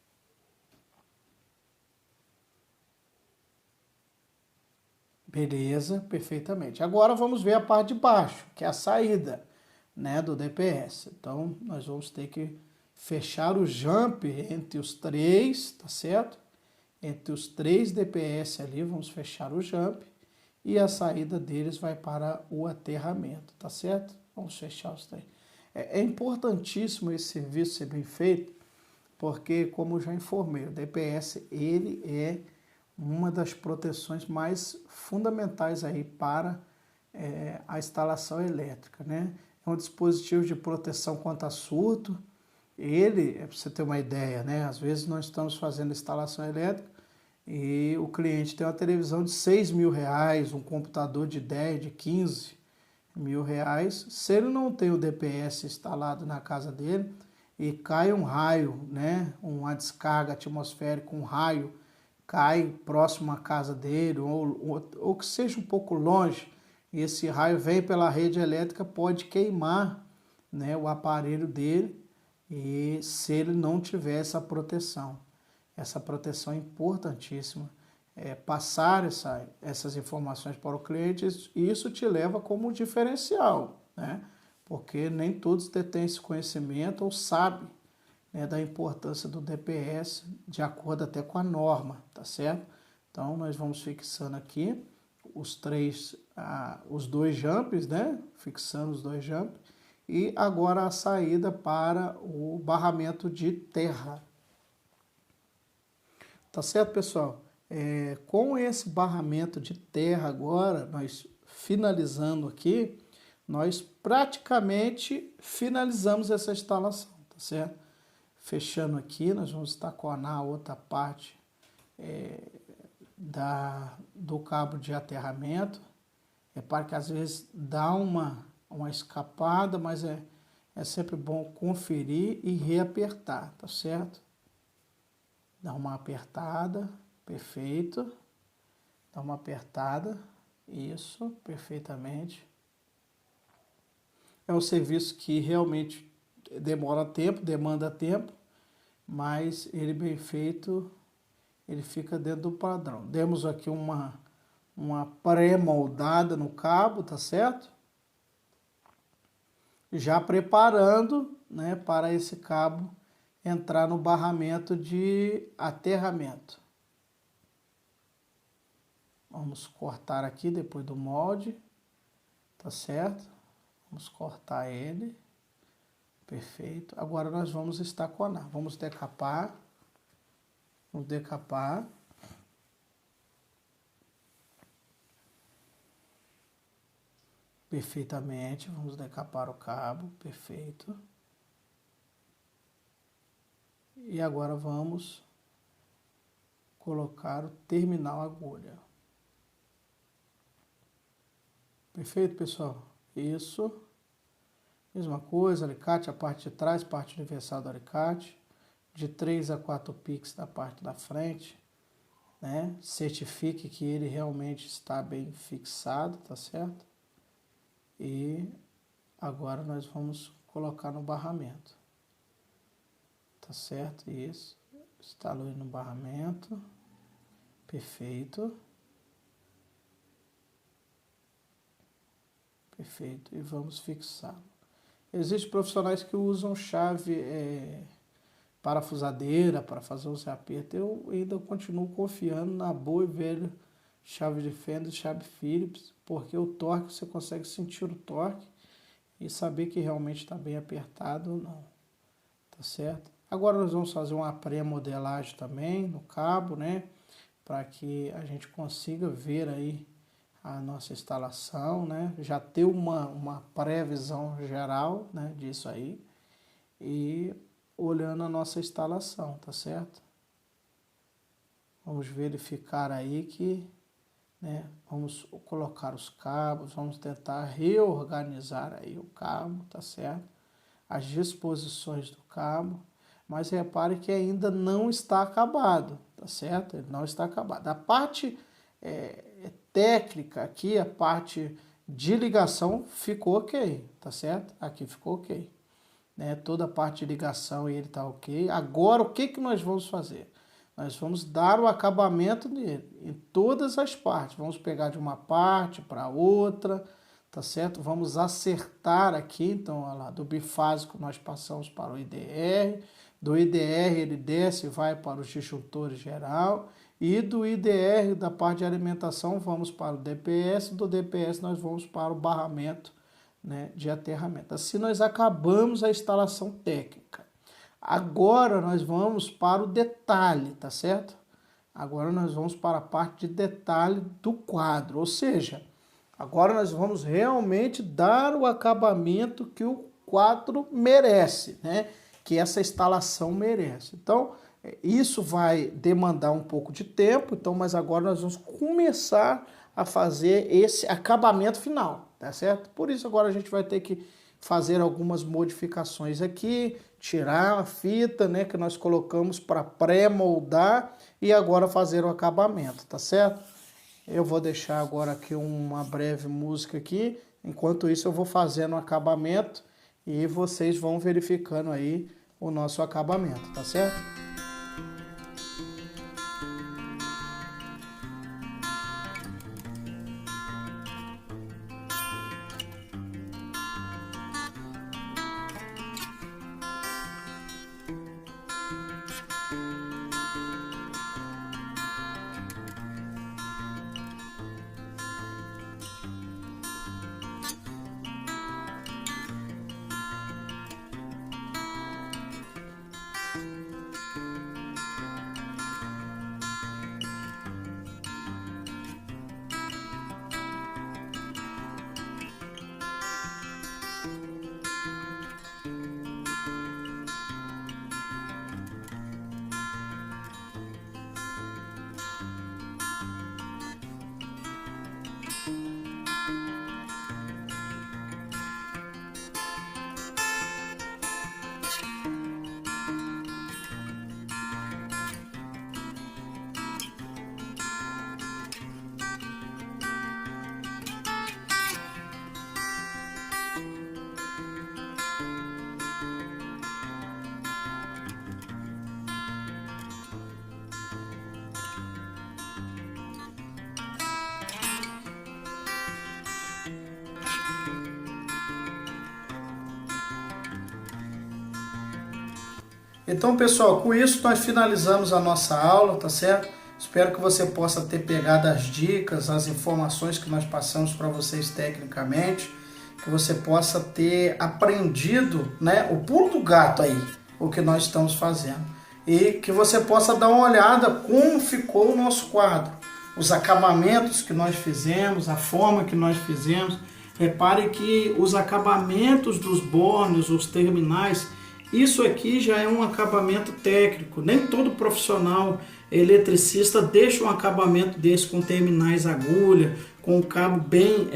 Beleza, perfeitamente. Agora vamos ver a parte de baixo, que é a saída, né, do DPS. Então, nós vamos ter que fechar o jump entre os três, tá certo? Entre os três DPS ali, vamos fechar o jump e a saída deles vai para o aterramento, tá certo? Vamos fechar os três. É importantíssimo esse serviço ser bem feito, porque, como eu já informei, o DPS, ele é uma das proteções mais fundamentais aí para a instalação elétrica, né? É um dispositivo de proteção contra surto. Ele, para você ter uma ideia, né? Às vezes nós estamos fazendo instalação elétrica e o cliente tem uma televisão de 6 mil reais, um computador de 10, de 15 mil reais. Se ele não tem o DPS instalado na casa dele e cai um raio, né? Uma descarga atmosférica, um raio cai próximo à casa dele ou que seja um pouco longe e esse raio vem pela rede elétrica, pode queimar, né, o aparelho dele, e se ele não tiver essa proteção é importantíssima. Passar essas informações para o cliente, isso te leva como um diferencial, né? Porque nem todos detêm esse conhecimento ou sabem, né, da importância do DPS de acordo até com a norma, tá certo? Então, nós vamos fixando aqui os dois jumps, né? Fixando os dois jumps. E agora a saída para o barramento de terra. Tá certo, pessoal? Com esse barramento de terra agora, nós finalizando aqui, nós praticamente finalizamos essa instalação, tá certo? Fechando aqui, nós vamos estaconar a outra parte do cabo de aterramento. Repare que às vezes dá uma escapada, mas é sempre bom conferir e reapertar, tá certo? Dá uma apertada, perfeito. Dá uma apertada, isso, perfeitamente. É um serviço que realmente demora tempo, demanda tempo, mas ele bem feito, ele fica dentro do padrão. Demos aqui uma pré-moldada no cabo, tá certo? Já preparando, né, para esse cabo entrar no barramento de aterramento. Vamos cortar aqui depois do molde, tá certo? Vamos cortar ele, perfeito. Agora nós vamos estaconar, vamos decapar, perfeitamente, vamos decapar o cabo, perfeito. E agora vamos colocar o terminal agulha. Perfeito, pessoal? Isso. Mesma coisa, alicate, a parte de trás, parte universal do alicate. De 3 a 4 piques da parte da frente, né? Certifique que ele realmente está bem fixado, tá certo? E agora nós vamos colocar no barramento. Tá certo? Isso. Instalou aí no barramento. Perfeito. Perfeito. E vamos fixá-lo. Existem profissionais que usam chave parafusadeira para fazer os apertos. Eu ainda continuo confiando na boa e velha chave de fenda, chave Phillips, porque o torque, você consegue sentir o torque e saber que realmente está bem apertado ou não. Tá certo? Agora nós vamos fazer uma pré-modelagem também no cabo, né? Para que a gente consiga ver aí a nossa instalação, né? Já ter uma previsão geral, né, disso aí. E olhando a nossa instalação, tá certo? Vamos verificar aí que, né, vamos colocar os cabos, vamos tentar reorganizar aí o cabo, tá certo? As disposições do cabo. mas repare que ainda não está acabado, tá certo? Ele não está acabado. A parte técnica aqui, a parte de ligação ficou ok, tá certo? Aqui ficou ok. Né? Toda a parte de ligação ele tá ok. Agora o que que nós vamos fazer? Nós vamos dar o acabamento nele, em todas as partes. Vamos pegar de uma parte para outra, tá certo? Vamos acertar aqui, então, olha lá, do bifásico nós passamos para o IDR, do IDR ele desce e vai para os disjuntores geral, e do IDR, da parte de alimentação, vamos para o DPS, do DPS nós vamos para o barramento, né, de aterramento. Assim nós acabamos a instalação técnica. Agora nós vamos para o detalhe, tá certo? Agora nós vamos para a parte de detalhe do quadro, ou seja, agora nós vamos realmente dar o acabamento que o quadro merece, né? Que essa instalação merece. Então, isso vai demandar um pouco de tempo, então, mas agora nós vamos começar a fazer esse acabamento final, tá certo? Por isso agora a gente vai ter que fazer algumas modificações aqui, tirar a fita, né, que nós colocamos para pré-moldar e agora fazer o acabamento, tá certo? Eu vou deixar agora aqui uma breve música aqui, enquanto isso eu vou fazendo o acabamento e vocês vão verificando aí o nosso acabamento, tá certo? Então, pessoal, com isso nós finalizamos a nossa aula, tá certo? Espero que você possa ter pegado as dicas, as informações que nós passamos para vocês tecnicamente, que você possa ter aprendido, né, o pulo do gato aí, o que nós estamos fazendo. E que você possa dar uma olhada como ficou o nosso quadro, os acabamentos que nós fizemos, a forma que nós fizemos. Repare que os acabamentos dos bornes, os terminais, isso aqui já é um acabamento técnico. Nem todo profissional eletricista deixa um acabamento desse com terminais agulha, com o cabo bem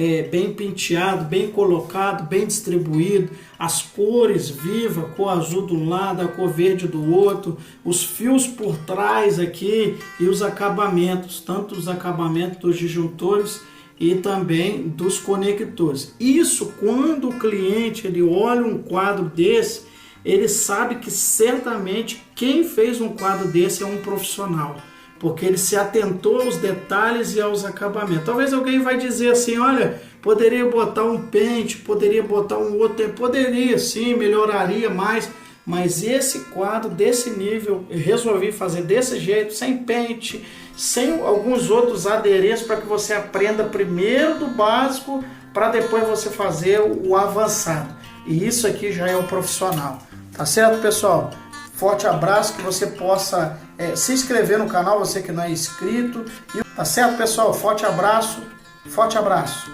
penteado, bem colocado, bem distribuído, as cores vivas, cor azul de um lado, a cor verde do outro, os fios por trás aqui e os acabamentos, tanto os acabamentos dos disjuntores e também dos conectores. Isso, quando o cliente ele olha um quadro desse, ele sabe que certamente quem fez um quadro desse é um profissional, porque ele se atentou aos detalhes e aos acabamentos. Talvez alguém vai dizer assim, olha, poderia botar um pente, poderia botar um outro, poderia sim, melhoraria mais, mas esse quadro desse nível eu resolvi fazer desse jeito, sem pente, sem alguns outros adereços, para que você aprenda primeiro do básico, para depois você fazer o avançado. E isso aqui já é o profissional. Tá certo, pessoal? Forte abraço, que você possa se inscrever no canal, você que não é inscrito. Tá certo, pessoal? Forte abraço. Forte abraço.